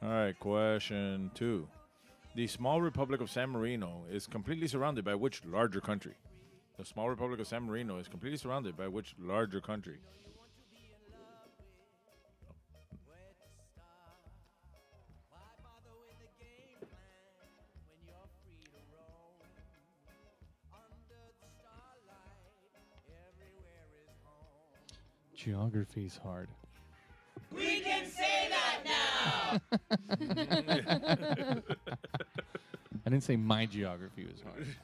All right, question 2. The small Republic of San Marino is completely surrounded by which larger country? The small Republic of San Marino is completely surrounded by which larger country? Geography's hard. We can say that now. I didn't say my geography was hard. That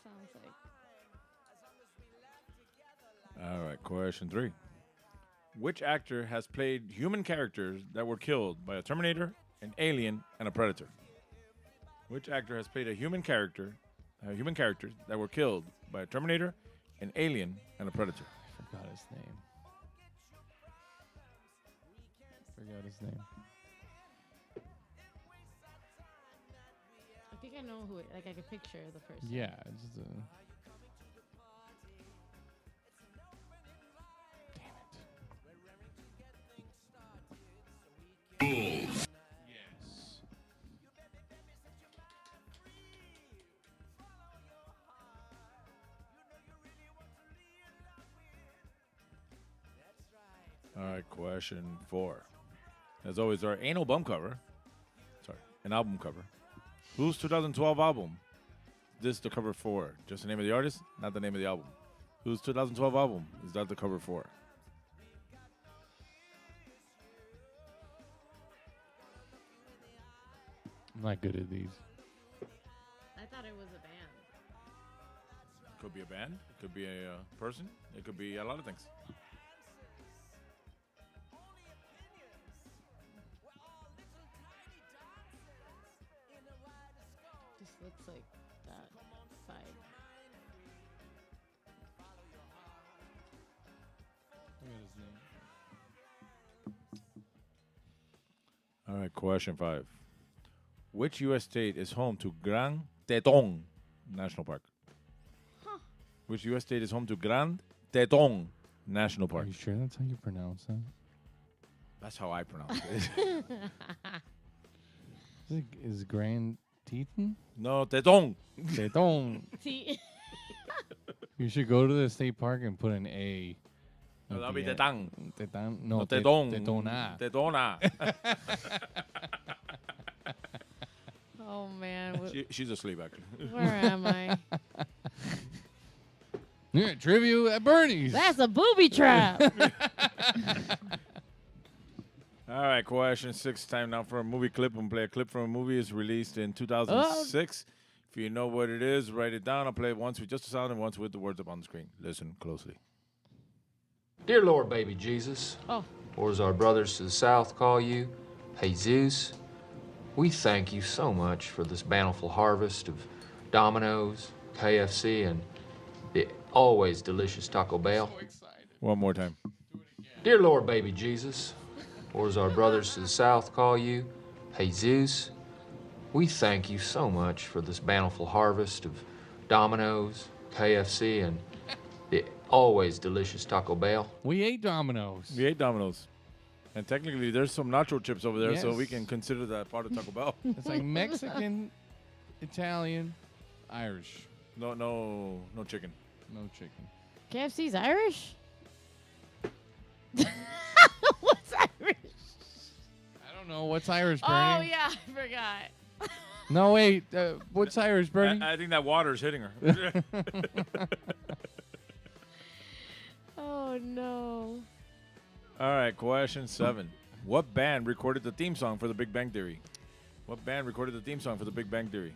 sounds like. All right, question 3. Which actor has played human characters that were killed by a Terminator, an alien, and a Predator? Which actor has played human characters that were killed by a Terminator, an alien, and a Predator? I forgot his name. I think I know who. Like I could picture the person. Yeah. It's just, Yes. All right, question 4. As always, our anal bum cover. Sorry, an album cover. Whose 2012 album? This the cover for? Just the name of the artist, not the name of the album. Whose 2012 album is that the cover for? I'm not good at these. I thought it was a band. Could be a band. It could be a person. It could be a lot of things. Just looks like that side. Look at his name. All right, question 5. Which U.S. state is home to Grand Teton National Park? Huh. Which U.S. state is home to Grand Teton National Park? Are you sure that's how you pronounce that? That's how I pronounce it. Is Grand Teton? No, Teton. Teton. T. You should go to the state park and put an A. No, at that'll the be end. Teton. Teton. No, Teton. Tetona. Tetona. Oh man. She's asleep, actually. Where am I? Yeah, trivia at Bernie's. That's a booby trap. All right, question 6. Time now for a movie clip. We'll play a clip from a movie. It's released in 2006. If you know what it is, write it down. I'll play it once with just the sound and once with the words up on the screen. Listen closely. Dear Lord, baby Jesus, Oh. or as our brothers to the south call you, Jesus, we thank you so much for this bountiful harvest of Domino's, KFC, and the always delicious Taco Bell. One more time. Dear Lord, baby Jesus, or as our brothers to the south call you, Jesus, we thank you so much for this bountiful harvest of Domino's, KFC, and the always delicious Taco Bell. We ate Domino's. We ate Domino's. And technically, there's some nacho chips over there, so Yes. we can consider that part of Taco Bell. It's like Mexican, Italian, Irish. No chicken. No chicken. KFC's Irish? What's Irish? I don't know. What's Irish, Bernie? Oh, yeah, I forgot. No, wait. What's Irish, Bernie? I think that water's hitting her. Oh, no. All right, question 7. What band recorded the theme song for The Big Bang Theory? What band recorded the theme song for The Big Bang Theory?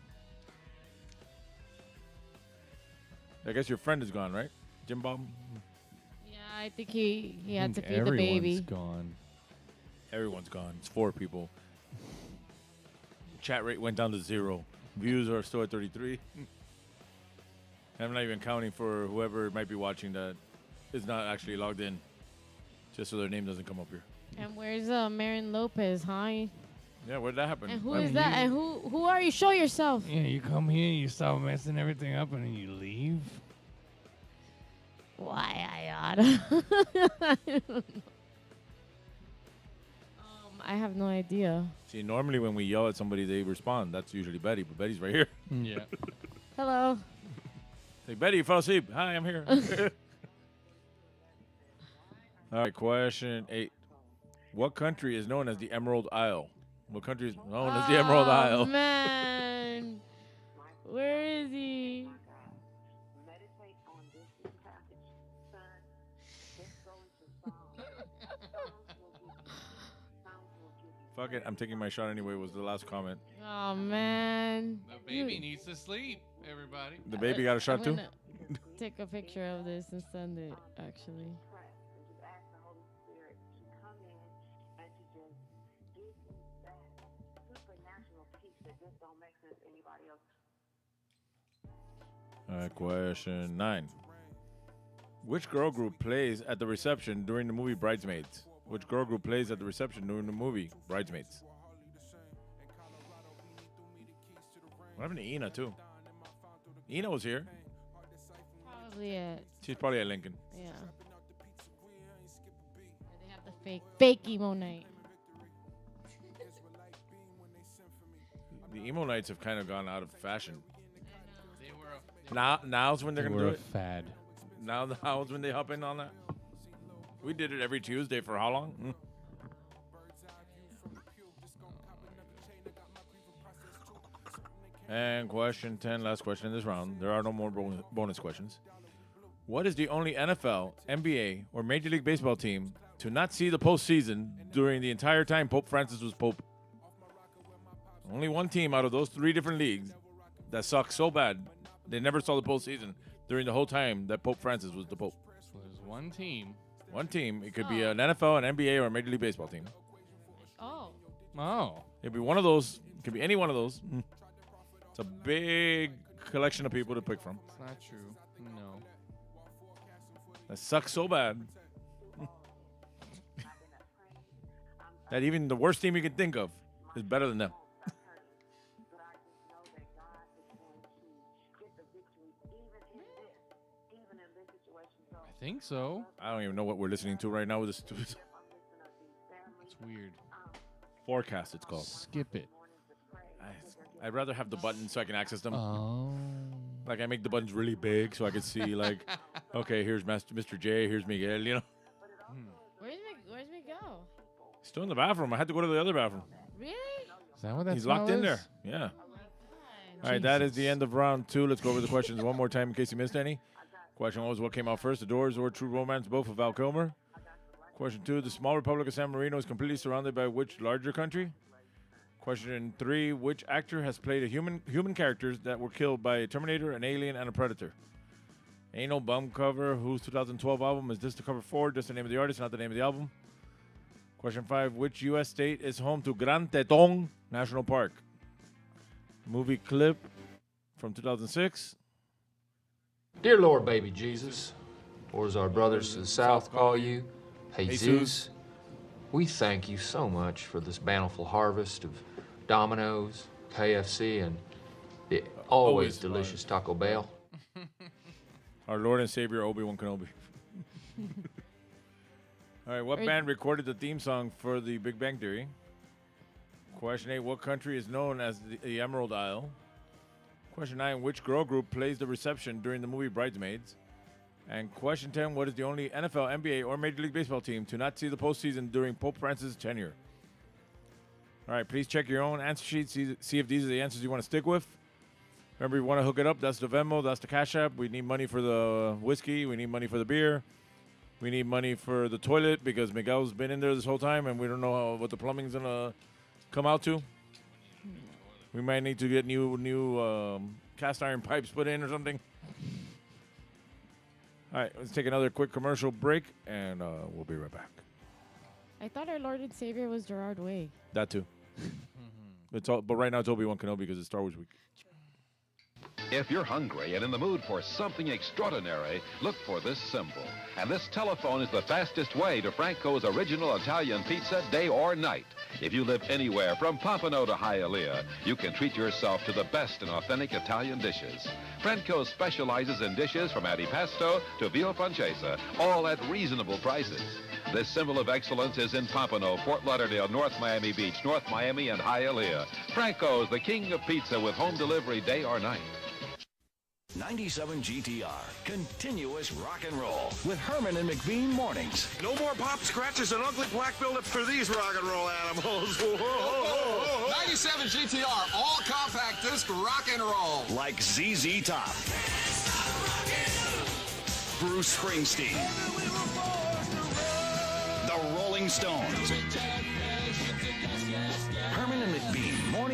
I guess your friend is gone, right? Jim Bob? Yeah, I think he had to I think feed the baby. everyone's gone. Everyone's gone. It's 4 people. Chat rate went down to 0. Views are still at 33. I'm not even counting for whoever might be watching that is not actually logged in, just so their name doesn't come up here. And where's Marin Lopez, huh? Yeah, where did that happen? And who is that? And who are you? Show yourself. Yeah, you come here, you start messing everything up, and then you leave. Why I oughta. I don't know. I have no idea. See, normally when we yell at somebody, they respond. That's usually Betty, but Betty's right here. Yeah. Hello. Hey, Betty, you fell asleep. Hi, I'm here. All right, question 8. What country is known as the Emerald Isle? What country is known as the Emerald Isle? Oh, man. Where is he? Fuck it, I'm taking my shot anyway. Was the last comment. Oh man. The baby needs to sleep. Everybody. The baby got a shot too. Take a picture of this and send it. Actually. All right, question 9. Which girl group plays at the reception during the movie Bridesmaids? Which girl group plays at the reception during the movie Bridesmaids? What happened to Ina, too? Ina was here. Probably at. She's probably at Lincoln. Yeah. They have the fake emo night. The emo nights have kind of gone out of fashion. Now's when they're going to do it? Fad. Now's when they hop in on that? We did it every Tuesday for how long? And question 10, last question in this round. There are no more bonus questions. What is the only NFL, NBA, or Major League Baseball team to not see the postseason during the entire time Pope Francis was Pope? Only one team out of those 3 different leagues that sucked so bad they never saw the postseason during the whole time that Pope Francis was the Pope. So there's one team. One team. It could be an NFL, an NBA, or a Major League Baseball team. Oh. Oh. It could be one of those. It could be any one of those. It's a big collection of people to pick from. It's not true. No. That sucks so bad that even the worst team you can think of is better than them. I think so. I don't even know what we're listening to right now with this. It's weird. Forecast, it's called. Skip it. I'd rather have the buttons so I can access them. Oh. Like I make the buttons really big so I can see like, okay, here's Mr. J, here's Miguel, you know. Where's me go? Still in the bathroom. I had to go to the other bathroom. Really? Is that what that He's locked in there. is? Yeah. All right, that is the end of round 2. Let's go over the questions one more time in case you missed any. Question 1 was what came out first, The Doors or True Romance, both of Val Kilmer. Question 2, the small Republic of San Marino is completely surrounded by which larger country? Question 3, which actor has played a human characters that were killed by a Terminator, an alien, and a Predator? Ain't No Bum cover, whose 2012 album is this the cover for? Just the name of the artist, not the name of the album. Question 5, which U.S. state is home to Gran Tetón National Park? Movie clip from 2006. Dear Lord, baby Jesus, or as our brothers to the south call you, Jesus, we thank you so much for this bountiful harvest of Domino's, KFC, and the always delicious Taco Bell. Our Lord and Savior, Obi-Wan Kenobi. All right, what band recorded the theme song for The Big Bang Theory? Question 8, what country is known as the Emerald Isle? Question 9, which girl group plays the reception during the movie Bridesmaids? And question 10, what is the only NFL, NBA, or Major League Baseball team to not see the postseason during Pope Francis' tenure? All right, please check your own answer sheet, see if these are the answers you want to stick with. Remember, you want to hook it up, that's the Venmo, that's the Cash App. We need money for the whiskey, we need money for the beer. We need money for the toilet because Miguel's been in there this whole time and we don't know what the plumbing's going to come out to. We might need to get new cast iron pipes put in or something. All right, let's take another quick commercial break, and we'll be right back. I thought our Lord and Savior was Gerard Way. That too. But right now it's Obi-Wan Kenobi because it's Star Wars week. If you're hungry and in the mood for something extraordinary, look for this symbol. And this telephone is the fastest way to Franco's original Italian pizza, day or night. If you live anywhere from Pompano to Hialeah, you can treat yourself to the best in authentic Italian dishes. Franco's specializes in dishes from antipasto to veal francesa, all at reasonable prices. This symbol of excellence is in Pompano, Fort Lauderdale, North Miami Beach, North Miami, and Hialeah. Franco's, the king of pizza with home delivery day or night. 97 GTR, continuous rock and roll with Herman and McBean mornings. No more pop scratches and ugly black buildup for these rock and roll animals. 97 GTR, all compact disc rock and roll. Like ZZ Top, Bruce Springsteen, the Rolling Stones,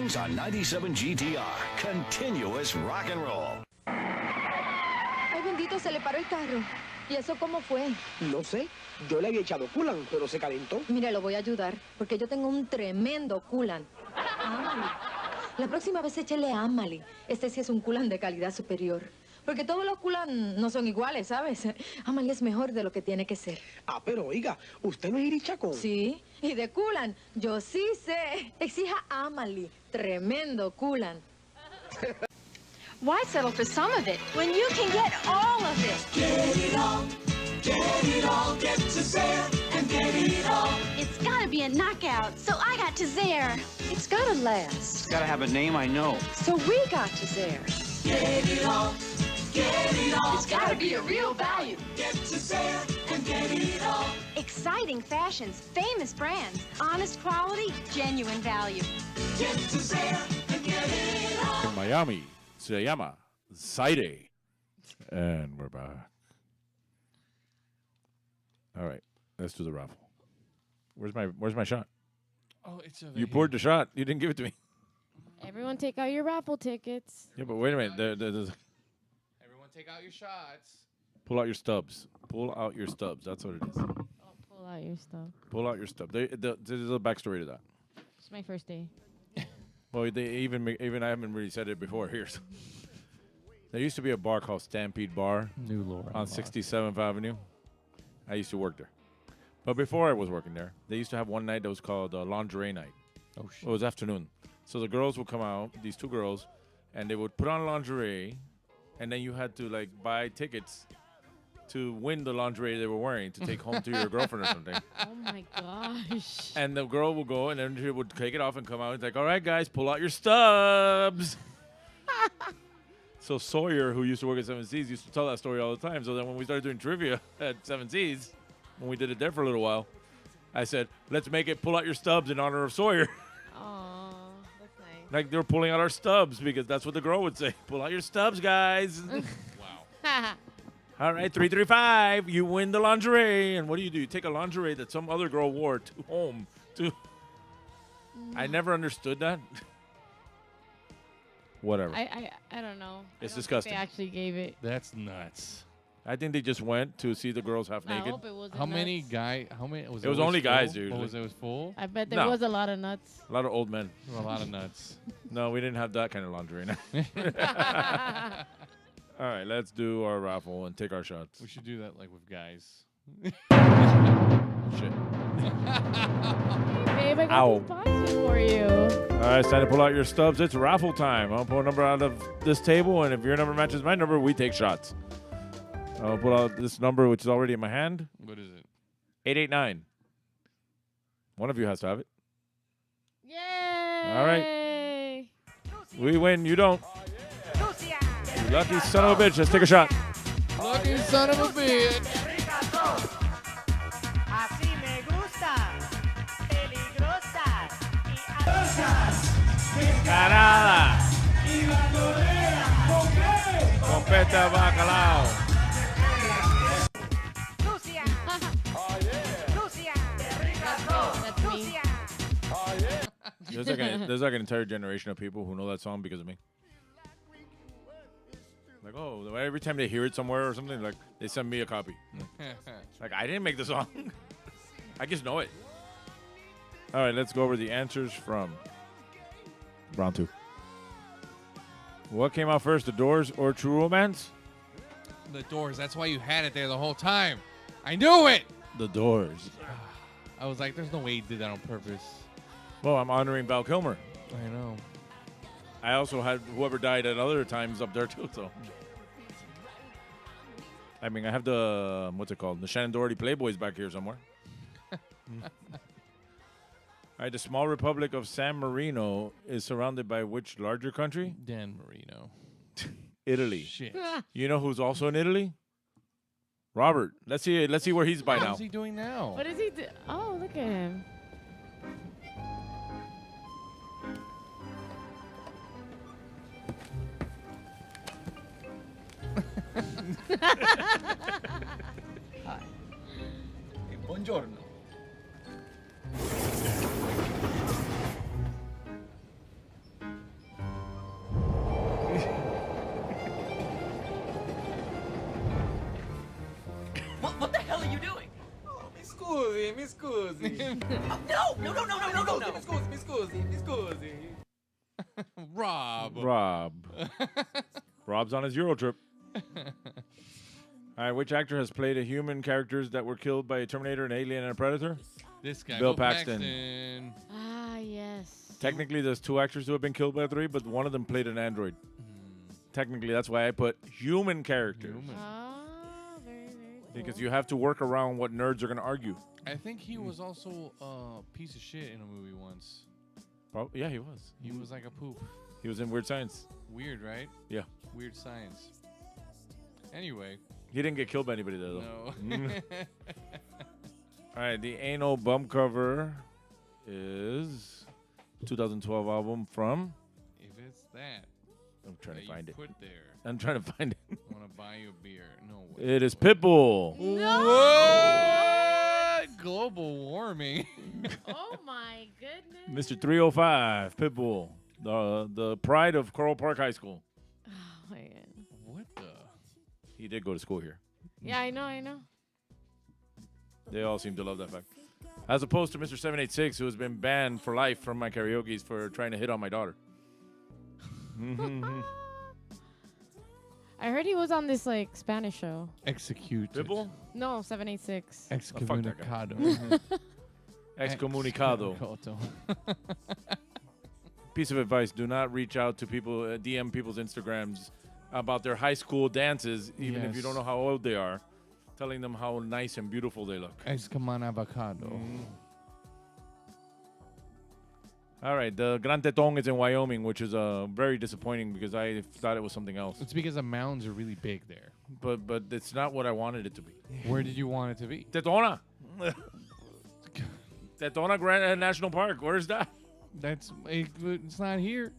mornings on 97 GTR. Continuous rock and roll. Ay, bendito, se le paró el carro. ¿Y eso cómo fue? No sé. Yo le había echado coolant, pero se calentó. Mira, lo voy a ayudar, porque yo tengo un tremendo coolant. La próxima vez échele Amali. Este sí es un coolant de calidad superior. Porque todos los coolant no son iguales, ¿sabes? Amali es mejor de lo que tiene que ser. Ah, pero oiga, ¿usted no es irichacón? Sí, y de coolant, yo sí sé. Exija Amali. Tremendo coolant. Why settle for some of it when you can get all of it? Get it all, get to Zare and get it all. It's gotta be a knockout, so I got to Zare. It's gotta last. It's gotta have a name I know. So we got to Zare. Get it all, It's gotta be a real value. get to Zare and get it all. Exciting fashions, famous brands, honest quality, genuine value. Get to Zare and get it all. In Miami, se llama Zaire. And we're back. All right, let's do the raffle. Where's my shot? Oh, it's over You here. poured the shot. You didn't give it to me. Everyone take out your raffle tickets. Yeah, but wait a minute. There's Everyone take out your shots. pull out your stubs. Pull out your stubs. That's what it is. Pull out your stuff. Pull out your stub. There's a backstory to that. It's my first day. Well, they even I haven't really said it before here. So. There used to be a bar called Stampede Bar New Lord on 67th Avenue. I used to work there. But before I was working there, they used to have one night that was called lingerie night. Oh, shit. It was afternoon. So the girls would come out, these two girls, and they would put on lingerie, and then you had to, like, buy tickets to win the lingerie they were wearing to take home to your girlfriend or something. Oh my gosh. And the girl would go, and then she would take it off and come out and like, all right, guys, pull out your stubs. So Sawyer, who used to work at 7 Seas, used to tell that story all the time. So then when we started doing trivia at 7 Seas, when we did it there for a little while, I said, let's make it pull out your stubs in honor of Sawyer. Aw, that's nice. Like they were pulling out our stubs because that's what the girl would say. Pull out your stubs, guys. Wow. All right, 335. You win the lingerie. And what do? You take a lingerie that some other girl wore to home. I never understood that. Whatever. I don't know. It's I don't disgusting. Think they actually gave it. That's nuts. I think they just went to see the girls half I naked. hope it wasn't How many nuts. guys? How many? It was only guys, full? usually. What was it? Was full? I bet there No. was a lot of nuts. A lot of old men. A lot of nuts. No, we didn't have that kind of lingerie. All right, let's do our raffle and take our shots. We should do that like with guys. Shit. Babe, I got Ow. this box for you. All right, it's time to pull out your stubs. It's raffle time. I'll pull a number out of this table, and if your number matches my number, we take shots. I'll pull out this number, which is already in my hand. What is it? 889. One of you has to have it. Yay! All right. We win. You don't. You lucky son of a bitch. Let's take a shot. Lucky son of a bitch. Así me gusta, peligrosa Carada. Con peta bacalao. That's me. There's like an entire generation of people who know that song because of me. Like, oh, every time they hear it somewhere or something, like they send me a copy. Like, I didn't make the song. I just know it. All right, let's go over the answers from round 2. What came out first, The Doors or True Romance? The Doors. That's why you had it there the whole time. I knew it. The Doors. I was like, there's no way he did that on purpose. Well, I'm honoring Val Kilmer. I know. I also had whoever died at other times up there, too, so. I mean, I have the, what's it called? The Shannon Doherty Playboys back here somewhere. All right, the small republic of San Marino is surrounded by which larger country? Dan Marino. Italy. Shit. You know who's also in Italy? Robert. Let's see where he's by now. What is he doing now? What is he do? Oh, look at him. Buongiorno. mi scusi. No, no, no, no, no, no, no, no. Mi scusi. Rob. Rob's on his Euro trip. All right, which actor has played a human characters that were killed by a Terminator, an Alien, and a Predator? This guy, Bill Paxton. Ah, yes. Technically, there's 2 actors who have been killed by 3, but one of them played an android. Technically, that's why I put human characters. Ah, very, very cool. Because you have to work around what nerds are going to argue. I think he was also a piece of shit in a movie once. Yeah, he was. He was like a poop. He was in Weird Science. Weird, right? Yeah. Weird Science. Anyway. He didn't get killed by anybody there, though. No. All right, the Anal Bum cover is 2012 album from... If it's that. I'm trying to find it. Put there. I'm trying to find it. I want to buy you a beer. No way. It is Pitbull. No! What? Global warming. Oh, my goodness. Mr. 305, Pitbull. The pride of Coral Park High School. Oh, my God. What the? He did go to school here. Yeah, I know. They all seem to love that fact. As opposed to Mr. 786, who has been banned for life from my karaoke's for trying to hit on my daughter. I heard he was on this, like, Spanish show. Executed. Pitbull? No, 786. Excommunicado. Excommunicado. Piece of advice, do not reach out to people, DM people's Instagrams about their high school dances, even if you don't know how old they are, telling them how nice and beautiful they look. Excommunicado. All right, the Gran Tetón is in Wyoming, which is very disappointing because I thought it was something else. It's because the mountains are really big there. But it's not what I wanted it to be. Where did you want it to be? Tetona. Tetona Grand National Park. Where's that? It's not here.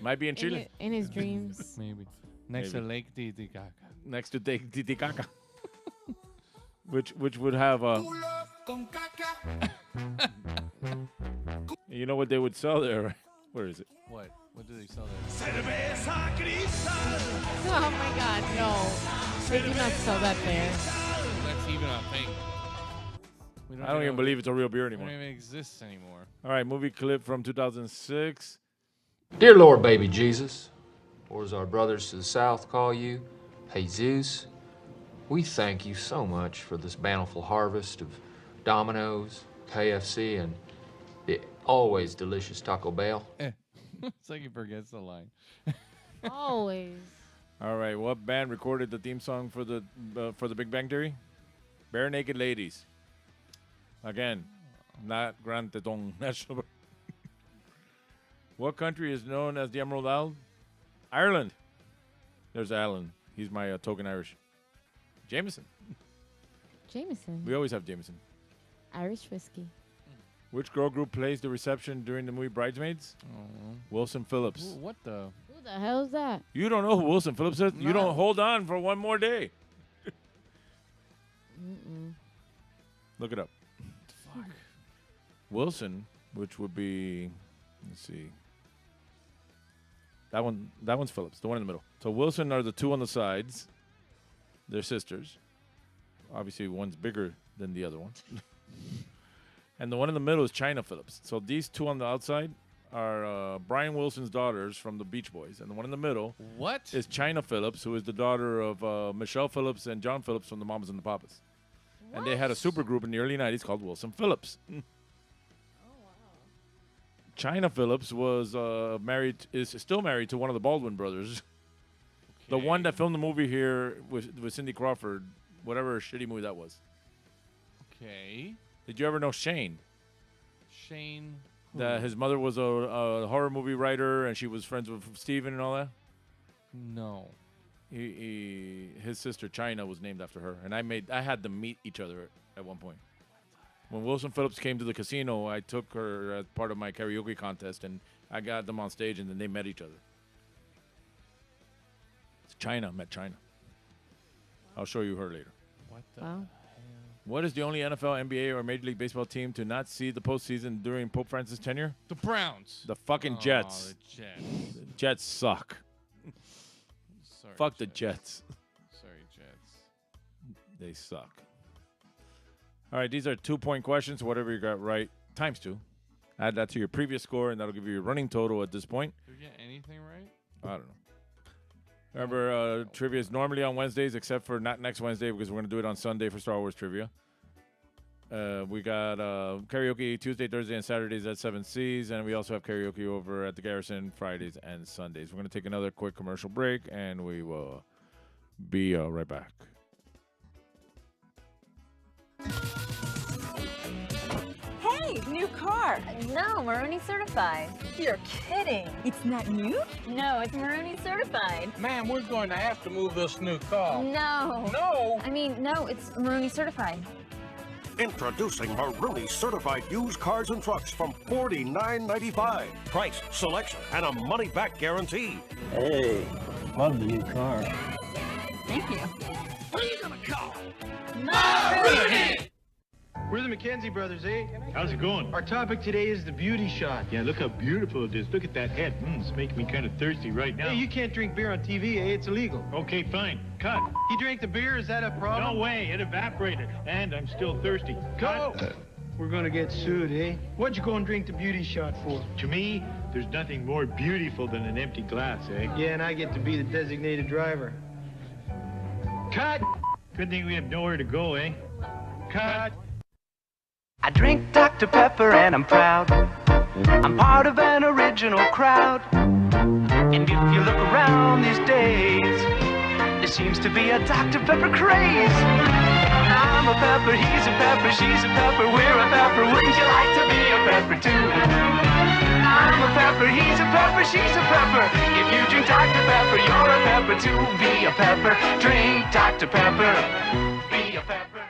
Might be in Chile. In his dreams. Maybe. Next to Lake Titicaca. Next to Lake Titicaca. which would have a... You know what they would sell there, right? Where is it? What? What do they sell there? Oh, my God, no. They do not sell that there. That's even a thing. I don't even believe it's a real beer anymore. It don't even exist anymore. All right, movie clip from 2006. Dear Lord, baby Jesus, or as our brothers to the south call you, Jesus, we thank you so much for this bountiful harvest of Domino's, KFC, and the always delicious Taco Bell. It's like he forgets the line. Always. All right, what band recorded the theme song for the Big Bang Theory? Bare Naked Ladies. Again, not Gran Tetón National. What country is known as the Emerald Isle? Ireland. There's Alan. He's my token Irish. Jameson. Jameson. We always have Jameson. Irish whiskey. Which girl group plays the reception during the movie Bridesmaids? Wilson Phillips. What the? Who the hell is that? You don't know who Wilson Phillips is? You don't hold on for one more day. Look it up. Fuck. Wilson, which would be, let's see. That one's Phillips, the one in the middle. So Wilson are the two on the sides. They're sisters. Obviously, one's bigger than the other one. And the one in the middle is China Phillips. So these two on the outside are Brian Wilson's daughters from the Beach Boys. And the one in the middle is China Phillips, who is the daughter of Michelle Phillips and John Phillips from the Mamas and the Papas. What? And they had a super group in the early 90s called Wilson Phillips. China Phillips was is still married to one of the Baldwin brothers. The one that filmed the movie here with Cindy Crawford, whatever shitty movie that was. Okay. Did you ever know Shane? Shane. That his mother was a horror movie writer, and she was friends with Steven and all that? No. His sister China was named after her, and I had them meet each other at one point. When Wilson Phillips came to the casino, I took her as part of my karaoke contest, and I got them on stage, and then they met each other. It's China met China. I'll show you her later. What the? Wow. What is the only NFL, NBA, or Major League Baseball team to not see the postseason during Pope Francis' tenure? The Browns. The fucking Jets. The Jets. The Jets suck. Sorry, Fuck the Jets. Sorry, Jets. They suck. All right, these are 2-point questions. Whatever you got right, times 2. Add that to your previous score, and that'll give you your running total at this point. Did we get anything right? I don't know. Remember, trivia is normally on Wednesdays, except for not next Wednesday because we're going to do it on Sunday for Star Wars trivia. We got karaoke Tuesday, Thursday, and Saturdays at 7 Seas, and we also have karaoke over at the Garrison Fridays and Sundays. We're going to take another quick commercial break, and we will be right back. Hey, new car. No, Maroney certified. You're kidding. It's not new? No, it's Maroney certified. Ma'am, we're going to have to move this new car. No. No? I mean, no, it's Maroney certified. Introducing Maroney certified used cars and trucks from $49.95. Price, selection, and a money-back guarantee. Hey, love the new car. Thank you. Who are you gonna call? Maroney! We're the McKenzie brothers, eh? How's it going? Our topic today is the beauty shot. Yeah, look how beautiful it is. Look at that head. It's making me kind of thirsty right now. Hey, you can't drink beer on TV, eh? It's illegal. Okay, fine. Cut. He drank the beer, is that a problem? No way. It evaporated. And I'm still thirsty. Cut. Go! We're gonna get sued, eh? What'd you go and drink the beauty shot for? To me, there's nothing more beautiful than an empty glass, eh? Yeah, and I get to be the designated driver. Cut! Good thing we have nowhere to go, eh? Cut! I drink Dr. Pepper and I'm proud. I'm part of an original crowd. And if you look around these days, there seems to be a Dr. Pepper craze. I'm a pepper, he's a pepper, she's a pepper, we're a pepper. Wouldn't you like to be a pepper too? I'm a pepper, he's a pepper, she's a pepper. If you drink Dr. Pepper, you're a pepper too. Be a pepper, drink Dr. Pepper. Be a pepper.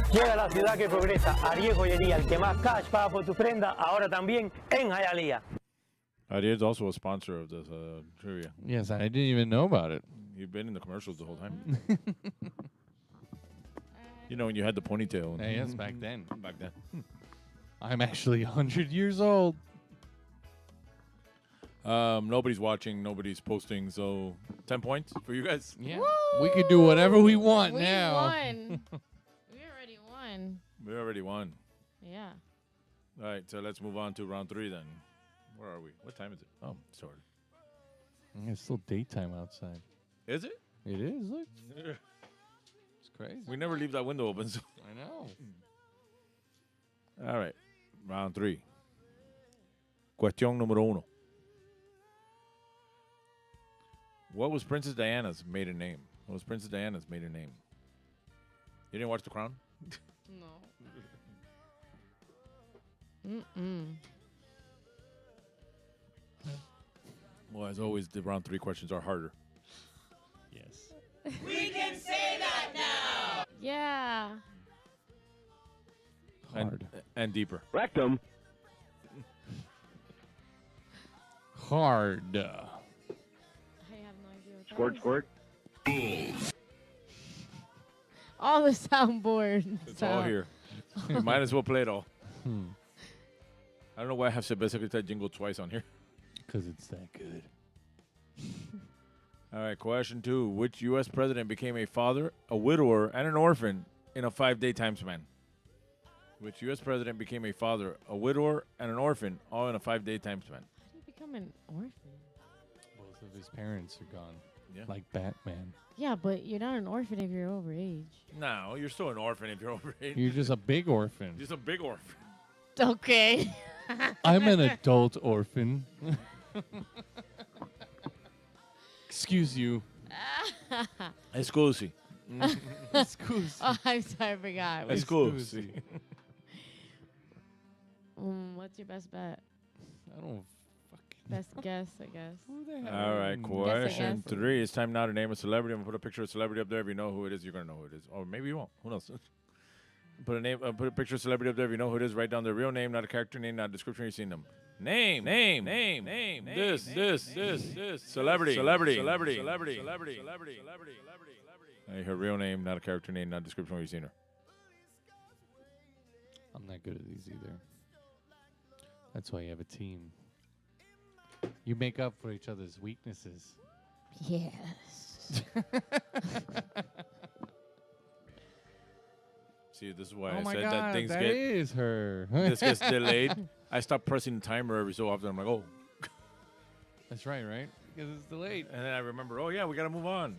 Llega a la ciudad que progresa, Ariel Joyería, el que más cash paga por tu prenda, ahora también en Hialeah. Ariel is also a sponsor of this trivia. Yes, I didn't even know about it. You've been in the commercials the whole time. You know, when you had the ponytail. Hey, yes, back then. Back then. I'm actually 100 years old. Nobody's watching, nobody's posting, so 10 points for you guys. Yeah. We could do whatever we want We now. won. We already won. We already won. Yeah. All right, so let's move on to round 3 then. Where are we? What time is it? Oh, sorry. It's still daytime outside. Is it? It is. Look. It's crazy. We never leave that window open. So. I know. All right, round 3. Cuestión número 1. What was Princess Diana's maiden name? What was Princess Diana's maiden name? You didn't watch The Crown? No. Mm-mm. Well, as always, the round 3 questions are harder. Yes. We can say that now. Yeah. And deeper. Rectum. Hard. I have no idea what Squirt, squirt. All the soundboard. It's all here. You might as well play it all. I don't know why I have Sebesecreta jingle twice on here. Because it's that good. All right, question 2. Which U.S. president became a father, a widower, and an orphan in a 5-day time span? Which U.S. president became a father, a widower, and an orphan, all in a 5-day time span? How do you become an orphan? Both of his parents are gone. Yeah. Like Batman. Yeah, but you're not an orphan if you're over age. No, you're still an orphan if you're over 8. You're just a big orphan. Just a big orphan. Okay. I'm an adult orphan. Excuse you. Excuse. Excuse. Oh, I'm sorry, I forgot. Excuse. What's your best bet? I don't Best guess, I guess. All right, question 3. It's time now to name a celebrity. I'm going to put a picture of a celebrity up there. If you know who it is, you're going to know who it is. Or maybe you won't. Who knows? Put a picture of a celebrity up there. If you know who it is, write down their real name, not a character name, not a description you've seen them. Name. This. Celebrity. Hey, her real name, not a character name, not a description where you've seen her. I'm not good at these either. That's why you have a team. You make up for each other's weaknesses. Yes. See, this is why Oh I my said God, that things that get is her. this gets delayed. I stop pressing the timer every so often. I'm like, oh. That's right? Because it's delayed. And then I remember, oh yeah, we gotta move on.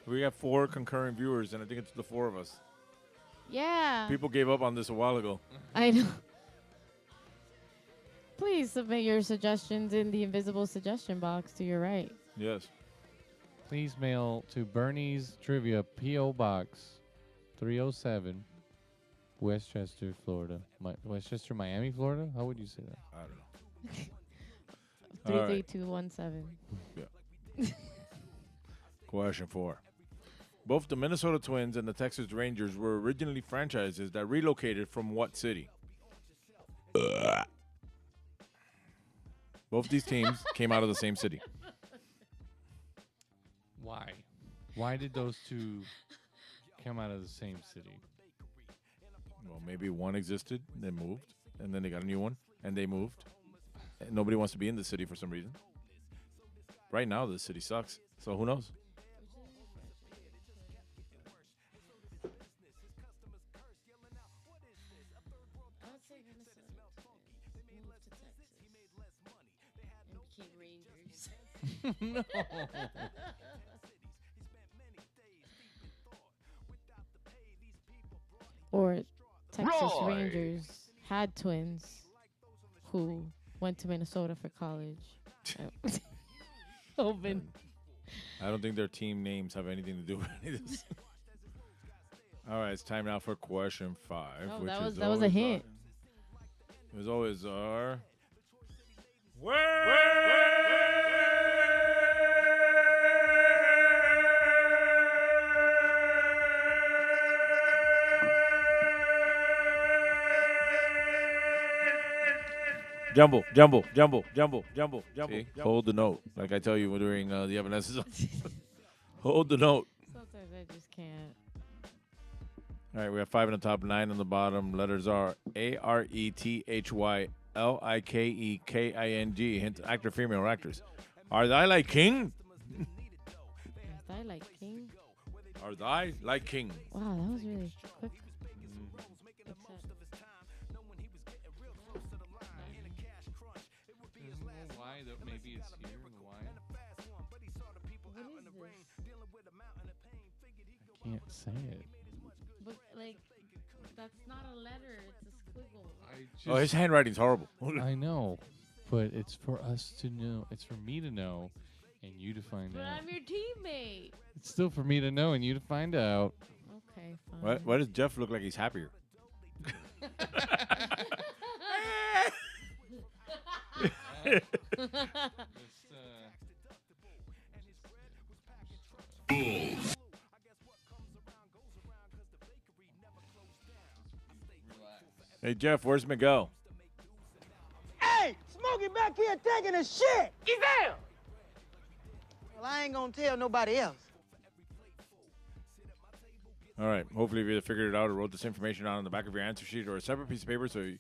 We have 4 concurrent viewers, and I think it's the 4 of us. Yeah. People gave up on this a while ago. I know. Please submit your suggestions in the invisible suggestion box to your right. Yes. Please mail to Bernie's Trivia, P.O. Box 307, Westchester, Florida. Westchester, Miami, Florida? How would you say that? I don't know. 33217. Yeah. Question 4. Both the Minnesota Twins and the Texas Rangers were originally franchises that relocated from what city? Both these teams came out of the same city. Why? Why did those two come out of the same city? Well, maybe one existed, they moved, and then they got a new one, and they moved. And nobody wants to be in the city for some reason. Right now, the city sucks, so who knows? No. Or Texas Roy. Rangers had twins who went to Minnesota for college. Open. I don't think their team names have anything to do with any of this. All right, it's time now for question 5. Oh, which that was a hint. As always are. Jumble. See? Hold the note, like I tell you during the Evanescence. Hold the note. Sometimes I just can't. All right, we have 5 on the top, 9 on the bottom. Letters are ARETHYLIKEKING. Hint: actor, female, or actors. Are thy like king? Are thy like king? Are thy like king? Wow, that was really quick. Why? Maybe it's here. Why? I can't say it. But like, that's not a letter. It's a squiggle. Oh, his handwriting's horrible. I know, but it's for us to know. It's for me to know, and you to find But out. I'm your teammate. It's still for me to know and you to find out. Okay, fine. Why does Geoff look like he's happier? Hey, Geoff, where's Miguel? Hey, Smokey back here taking a shit. Get down. Well, I ain't gonna tell nobody else. All right. Hopefully, you either figured it out or wrote this information down on the back of your answer sheet or a separate piece of paper so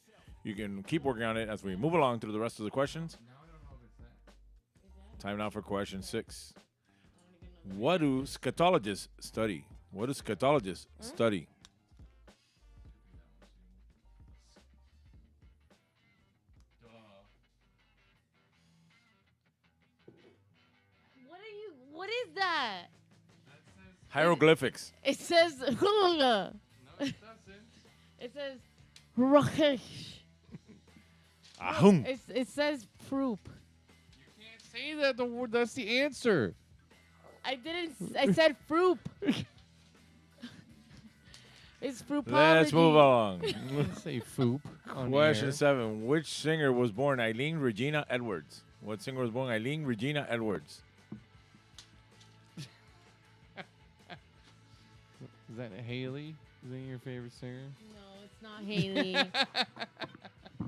you can keep working on it as we move along through the rest of the questions. Time now for question 6. What do scatologists study? What do scatologists study? What is that? Hieroglyphics. It says hula. It says rakesh. Ahum. It says proop. Say that the word. That's the answer. I didn't. I said froop. It's froopology. Let's move along. Say foop. on the Question air. 7. Which singer was born Eileen Regina Edwards? What singer was born Eileen Regina Edwards? Is that Haley? Is that your favorite singer? No, it's not Haley.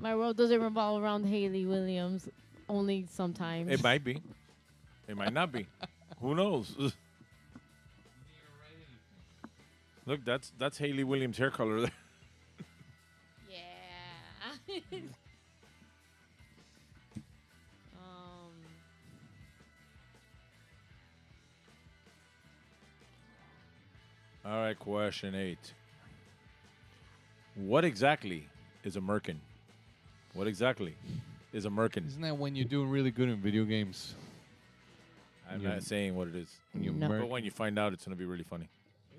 My world doesn't revolve around Haley Williams. Only sometimes. It might be. It might not be. Who knows? Look, that's Haley Williams' hair color there. Yeah. All right, question 8. What exactly is a merkin? What exactly is a merkin? Isn't that when you're doing really good in video games? I'm not saying what it is. But when you find out, it's going to be really funny.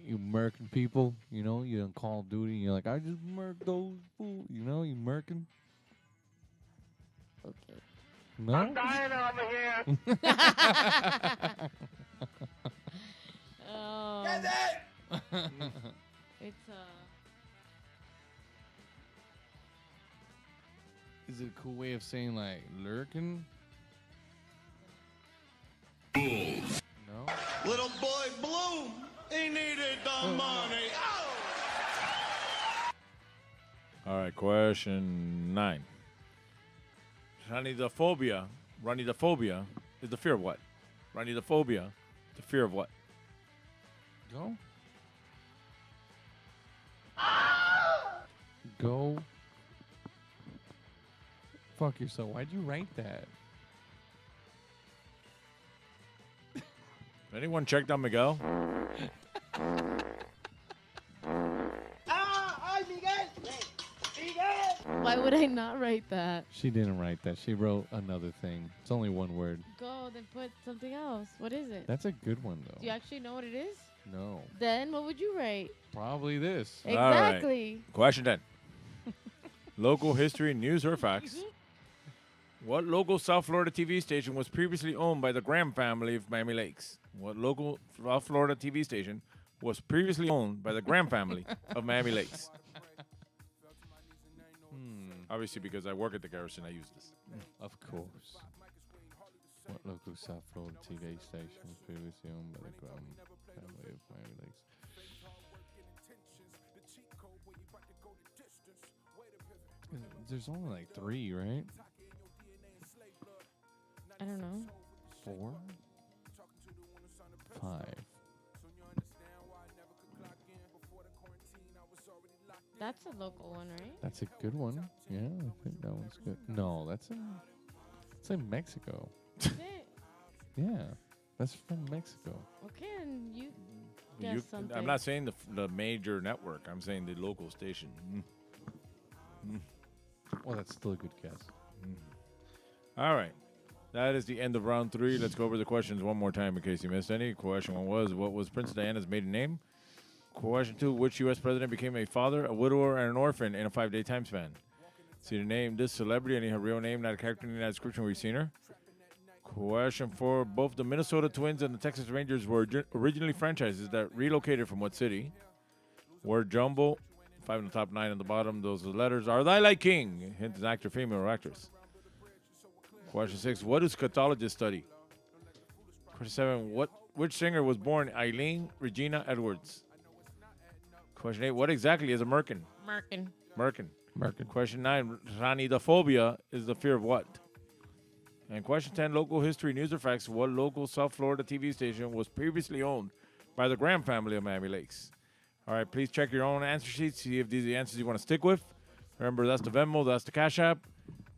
You murking people, you know, you're on Call of Duty, and you're like, I just murked those fools. You know, you murking. Okay. No? I'm dying over here. Get it! It's Is it a cool way of saying, like, lurking? No? Little boy Bloom, he needed the money. All right, question 9. Ranidophobia is the fear of what? Ranidophobia, the fear of what? Go. Go. Fuck yourself. Why'd you write that? Anyone checked on Miguel? Why would I not write that? She didn't write that. She wrote another thing. It's only one word. Go, then put something else. What is it? That's a good one, though. Do you actually know what it is? No. Then what would you write? Probably this. Exactly. All right. Question 10. Local history, news, or facts. What local South Florida TV station was previously owned by the Graham family of Miami Lakes? What local South Florida TV station was previously owned by the Graham family of Miami Lakes? Obviously, because I work at the Garrison, I use this. Of course. What local South Florida TV station was previously owned by the Graham family of Miami Lakes? There's only like 3, right? I don't know. 4? 5. That's a local one, right? That's a good one. Yeah, I think that one's good. No, it's in Mexico. Is it? Yeah, that's from Mexico. Okay, and you guess something. I'm not saying the major network. I'm saying the local station. Well, that's still a good guess. All right. That is the end of round 3. Let's go over the questions one more time in case you missed any. Question 1 was, what was Princess Diana's maiden name? Question 2, which U.S. president became a father, a widower, and an orphan in a 5-day time span? See the name, this celebrity, any her real name, not a character in the description where you've seen her. Question 4, both the Minnesota Twins and the Texas Rangers were originally franchises that relocated from what city? Word jumble, 5 in the top, 9 on the bottom. Those are the letters. Are they like King? Hint is an actor, female, or actress. Question 6, what do scatologists study? Question 7, which singer was born Eileen Regina Edwards? Question 8, what exactly is a merkin? Merkin. Question 9, ranidophobia is the fear of what? And question 10, local history, news, or facts. What local South Florida TV station was previously owned by the Graham family of Miami Lakes? All right, please check your own answer sheets, see if these are the answers you want to stick with. Remember, that's the Venmo, that's the Cash App.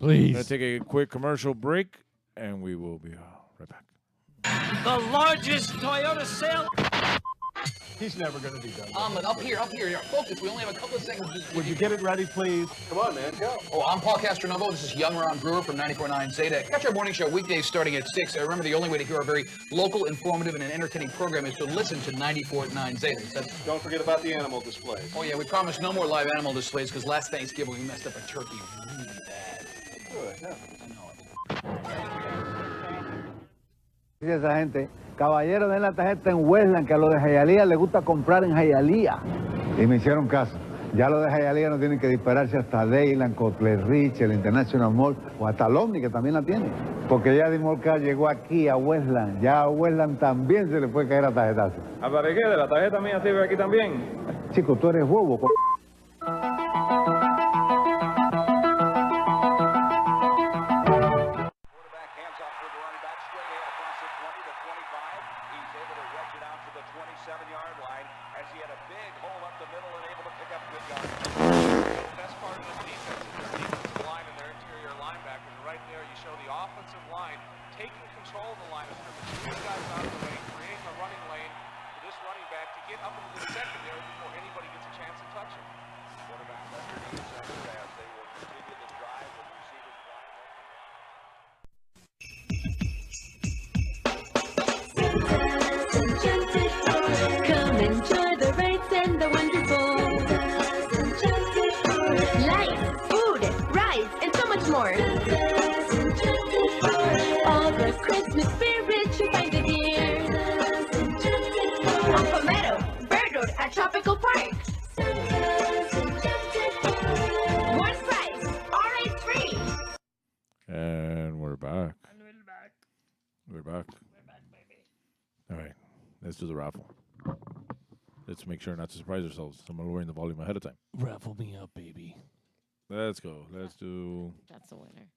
Please. We're going to take a quick commercial break, and we will be right back. The largest Toyota sale. He's never going to be done. Up here. Focus. We only have a couple of seconds. Would you get it ready, please? Come on, man, go. Oh, I'm Paul Castronovo. This is Young Ron Brewer from 94.9 Zeta. Catch our morning show weekdays starting at 6. Remember, the only way to hear our very local, informative, and an entertaining program is to listen to 94.9 Zeta. Don't forget about the animal displays. Oh, yeah, we promise no more live animal displays because last Thanksgiving we messed up a turkey really bad. Good, yeah. Esa gente, caballero, den la tarjeta en Westland, que a los de Hialeah les gusta comprar en Hialeah. Y me hicieron caso. Ya los de Hialeah no tienen que dispararse hasta Dayland, Cotler Rich, el International Mall, o hasta el Omni, que también la tiene. Porque ya Dimolcar llegó aquí a Westland. Ya a Westland también se le puede caer a tarjetazo. ¿Para qué? ¿De la tarjeta mía sirve aquí también? Chico, tú eres bobo. He's able to rush it out to the 27-yard line as he had a big hole up taking control of the line of scrimmage, moving guys out of the way, creating a running lane for this running back to get up into the secondary before anybody gets a chance to touch him. Quarterback underneath center pass. They will continue the drive with receivers wide open. Come enjoy the rides and the wonderful. Lights, food, rides, and so much more. All the Christmas spirit you find it here. On Palmetto, Bird Road at Tropical Park. One price, all rides free. And we're back. We're back. All right, let's do the raffle. Let's make sure not to surprise ourselves. I'm lowering the volume ahead of time. Raffle me up, baby. Let's go. Let's do. That's a winner.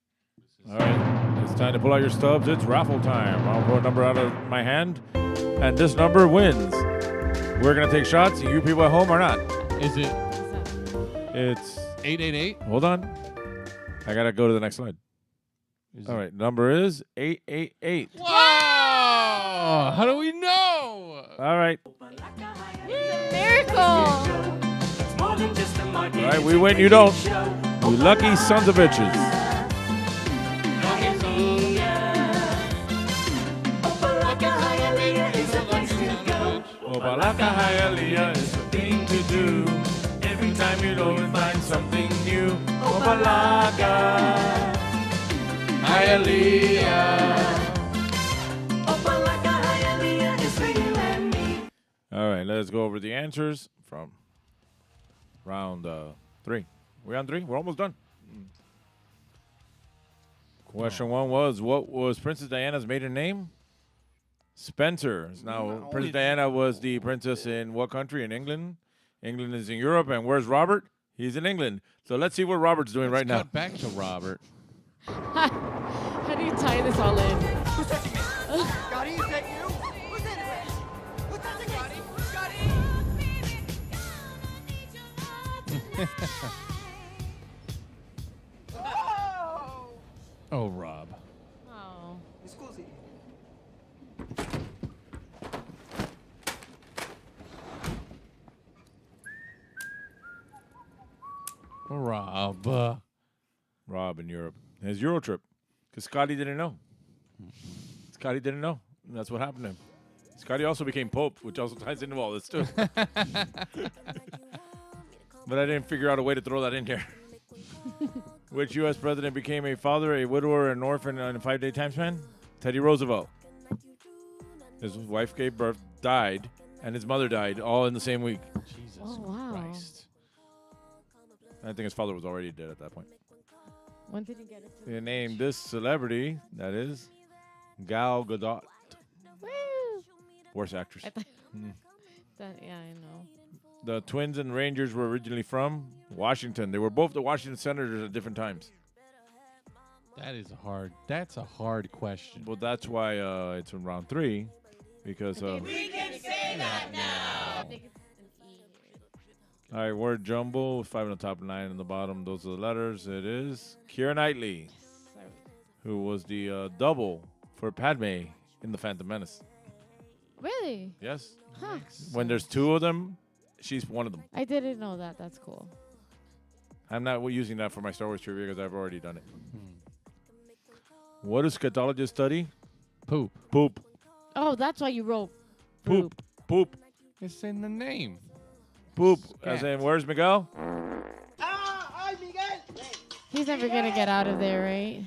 All right, it's time to pull out your stubs. It's raffle time. I'll pull a number out of my hand, and this number wins. We're gonna take shots. You people at home are not. Is it? It's 888. Hold on. I gotta go to the next slide. All right, number is 888. Wow! How do we know? All right. Miracle. All right, we win. You don't. You lucky sons of bitches. Opalaka Hialeah is the thing to do. Every time you go and find something new. Opalaka Hialeah. Opalaka Hialeah is for you and me. All right, let's go over the answers from round 3. We're on 3? We're almost done. Question 1 was, what was Princess Diana's maiden name? Spencer. Now, Princess Diana was the princess in what country? In England. England is in Europe. And where's Robert? He's in England. So let's see what Robert's doing right now. Cut back to Robert. How do you tie this all in? Who's touching me? Scotty, is that you? Who's in it? Who's touching me? Scotty? Oh! Oh, Rob. Oh. Scusi. Rob. Rob in Europe. His Euro trip. Because Scotty didn't know. Scotty didn't know. And that's what happened to him. Scotty also became Pope, which also ties into all this, too. But I didn't figure out a way to throw that in here. Which U.S. president became a father, a widower, an orphan, and a 5-day time span? Teddy Roosevelt. His wife gave birth, died, and his mother died, all in the same week. Jesus Christ. I think his father was already dead at that point. When did he get it? They named this celebrity, that is, Gal Gadot. Woo! Worst actress. Yeah, I know. The Twins and Rangers were originally from Washington. They were both the Washington Senators at different times. That's a hard question. Well, that's why it's in round 3, because We can say that now. all right, word jumble, 5 on the top, 9 on the bottom. Those are the letters. It is Keira Knightley, who was the double for Padme in The Phantom Menace. Really? Yes. Huh. When there's 2 of them, she's one of them. I didn't know that. That's cool. I'm not using that for my Star Wars trivia because I've already done it. What does scatologists study? Poop. Poop. Oh, that's why you wrote Poop. Poop. It's in the name. Poop. Scat. As in, where's Miguel? Ay, Miguel! He's never gonna get out of there, right?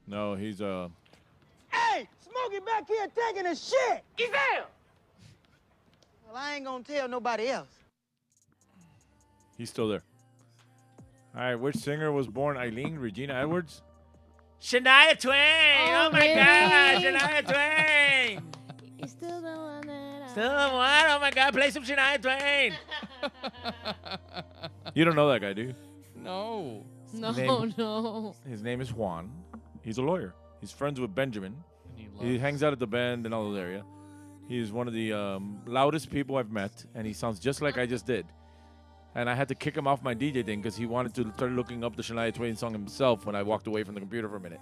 No, he's Hey, Smokey back here taking a shit! Giselle! Well, I ain't gonna tell nobody else. he's still there. All right, which singer was born Eileen Regina Edwards? Shania Twain. Oh my really? God, Shania Twain. You're still the one that Still the one. Oh my God, play some Shania Twain. You don't know that guy, do you? No. No. His name is Juan. He's a lawyer. He's friends with Benjamin. He hangs out at the Bend and all that area. He's one of the loudest people I've met, and he sounds just like I just did. And I had to kick him off my DJ thing because he wanted to start looking up the Shania Twain song himself when I walked away from the computer for a minute.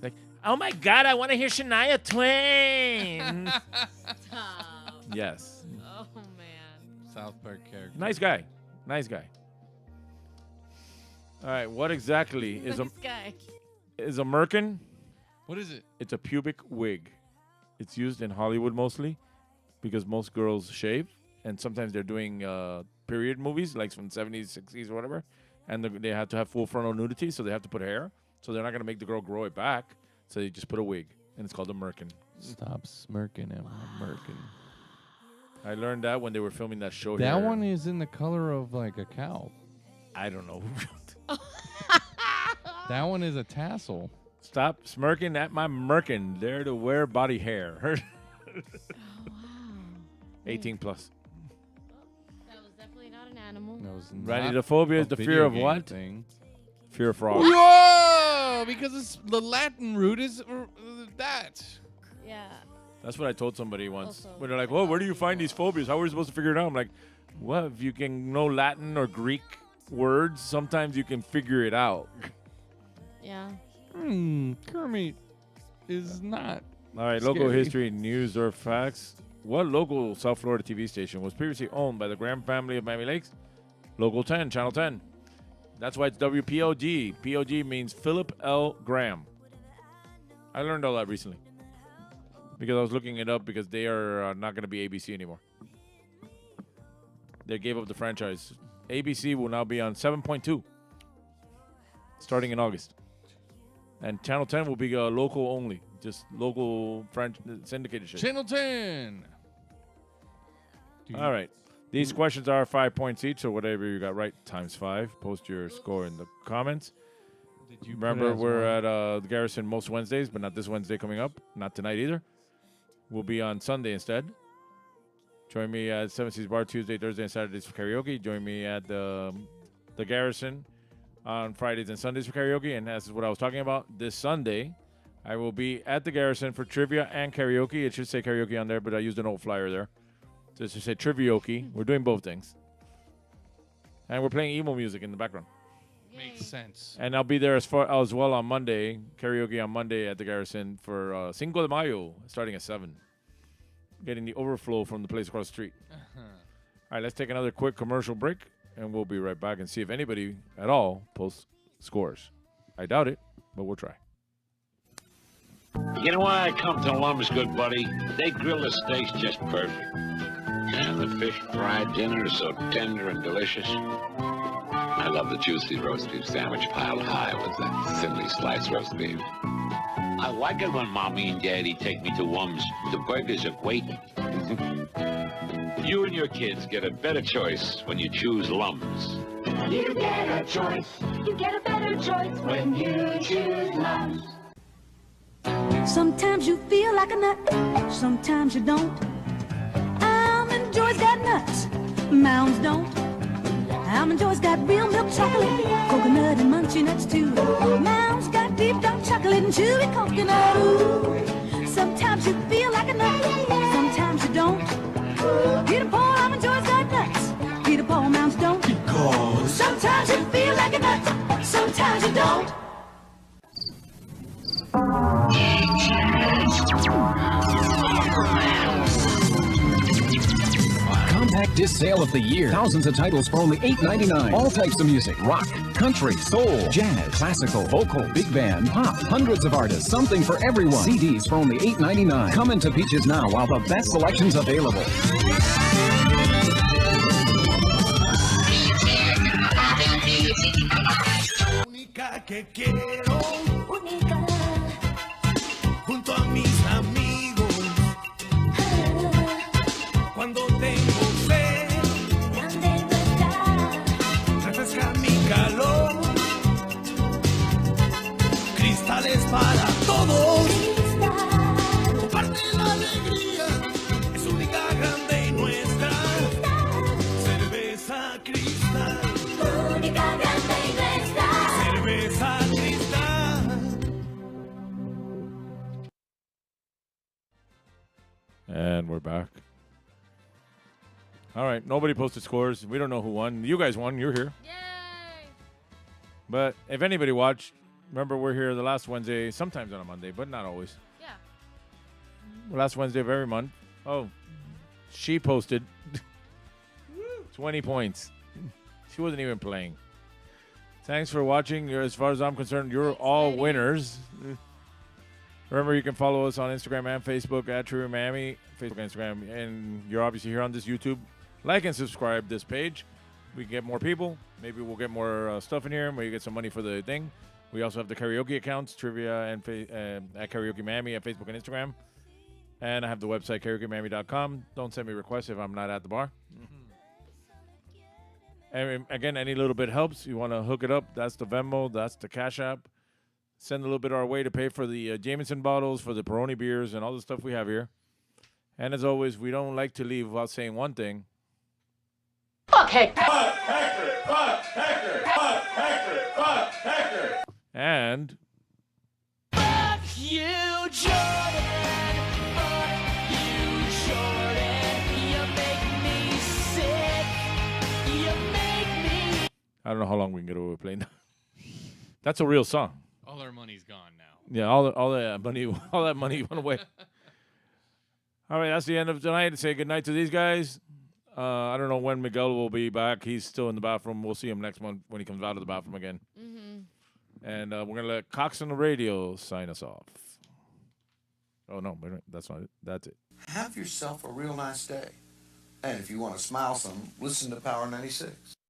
Like, Oh my God, I want to hear Shania Twain. Yes. Oh man. South Park character. Nice guy. Nice guy. All right, what exactly is Nice guy. a merkin? What is it? It's a pubic wig. It's used in Hollywood mostly because most girls shave, and sometimes they're doing period movies like from the 70s, 60s, or whatever, and they have to have full frontal nudity, so they have to put hair. So they're not going to make the girl grow it back, so they just put a wig, and it's called a merkin. Stop smirking at my merkin. I learned that when they were filming that show That here. one is in the color of like a cow. I don't know. That one is a tassel. Stop smirking at my merkin. There to wear body hair. 18 plus. That was definitely not an animal. That was Radiophobia is the fear of what? Thing. Fear of frogs. Whoa! Because it's the Latin root is that. Yeah. That's what I told somebody once. Also, When they're like, "Well, where do you find these phobias? How are we supposed to figure it out?" I'm like, "Well, if you can know Latin or Greek words, sometimes you can figure it out." Yeah. Kermit is not. All right, local scary. history, news, or facts. What local South Florida TV station was previously owned by the Graham family of Miami Lakes? Local 10, Channel 10. That's why it's WPOG. POG means Philip L. Graham. I learned all that recently because I was looking it up because they are not going to be ABC anymore. They gave up the franchise. ABC will now be on 7.2 starting in August. And Channel 10 will be local only, just local syndicated shit. Channel 10. All right. These questions are 5 points each, so whatever you got right times 5. Post your score in the comments. Did you Remember, we're at the Garrison most Wednesdays, but not this Wednesday coming up. Not tonight either. We'll be on Sunday instead. Join me at 7 Seas Bar Tuesday, Thursday, and Saturdays for karaoke. Join me at the Garrison on Fridays and Sundays for karaoke. And this is what I was talking about. This Sunday, I will be at the Garrison for trivia and karaoke. It should say karaoke on there, but I used an old flyer there. So it should say trivioke. We're doing both things. And we're playing emo music in the background. Makes sense. And I'll be there as well on Monday, karaoke on Monday at the Garrison for Cinco de Mayo, starting at 7. Getting the overflow from the place across the street. All right, let's take another quick commercial break, and we'll be right back and see if anybody at all posts scores. I doubt it, but we'll try. You know why I come to Lum's, good buddy? They grill the steaks just perfect. And the fish fried dinner is so tender and delicious. I love the juicy roast beef sandwich piled high with that thinly sliced roast beef. I like it when Mommy and Daddy take me to Lum's. The burgers are great. You and your kids get a better choice when you choose Lum's. You get a choice. You get a better choice when you choose Lum's. Sometimes you feel like a nut, sometimes you don't. Almond Joy's got nuts, Mounds don't. Almond Joy's got real milk chocolate, coconut and munchy nuts too. Mounds got deep dark chocolate and chewy coconut. Ooh. Sometimes you feel like a nut, sometimes you don't. Peter Paul, Almond Joy's got nuts, Peter Paul, Mounds don't. Because sometimes you feel like a nut, sometimes you don't. Compact disc sale of the year. Thousands of titles for only $8.99. All types of music. Rock, country, soul, jazz, classical, vocal, big band, pop. Hundreds of artists. Something for everyone. CDs for only $8.99. Come into Peaches now while the best selection's available. Única que quiero, única, junto a mis amigos. Cuando tengo sed, refresca mi calor. Cristales para todos. Comparte la alegría, es única, grande y nuestra. Cerveza Cristal. Única, grande y nuestra. Cerveza Cristal. And we're back. All right, nobody posted scores. We don't know who won. You guys won. You're here. Yay! But if anybody watched, remember, we're here the last Wednesday, sometimes on a Monday, but not always. Yeah. Last Wednesday of every month. Oh, she posted 20 points. She wasn't even playing. Thanks for watching. As far as I'm concerned, you're all winners. Remember, you can follow us on Instagram and Facebook at Trivia Miami, Facebook and Instagram, and you're obviously here on this YouTube. Like and subscribe this page. We can get more people. Maybe we'll get more stuff in here. Maybe get some money for the thing. We also have the karaoke accounts, Trivia and at Karaoke Miami at Facebook and Instagram. And I have the website, karaokemiami.com. Don't send me requests if I'm not at the bar. And again, any little bit helps. You want to hook it up, that's the Venmo, that's the Cash App. Send a little bit our way to pay for the Jameson bottles, for the Peroni beers, and all the stuff we have here. And as always, we don't like to leave without saying one thing. Fuck Hector! Fuck Hector! Fuck Hector! Fuck Hector! Fuck Hector! And Fuck you, Jordan! Fuck you, Jordan! You make me sick! You make me... I don't know how long we can get away with playing. That's a real song. All our money's gone now. Yeah, all that money went away. All right, that's the end of tonight. Say goodnight to these guys. I don't know when Miguel will be back. He's still in the bathroom. We'll see him next month when he comes out of the bathroom again. And we're going to let Cox on the Radio sign us off. Oh, no, wait, that's not it. That's it. Have yourself a real nice day. And if you want to smile some, listen to Power 96.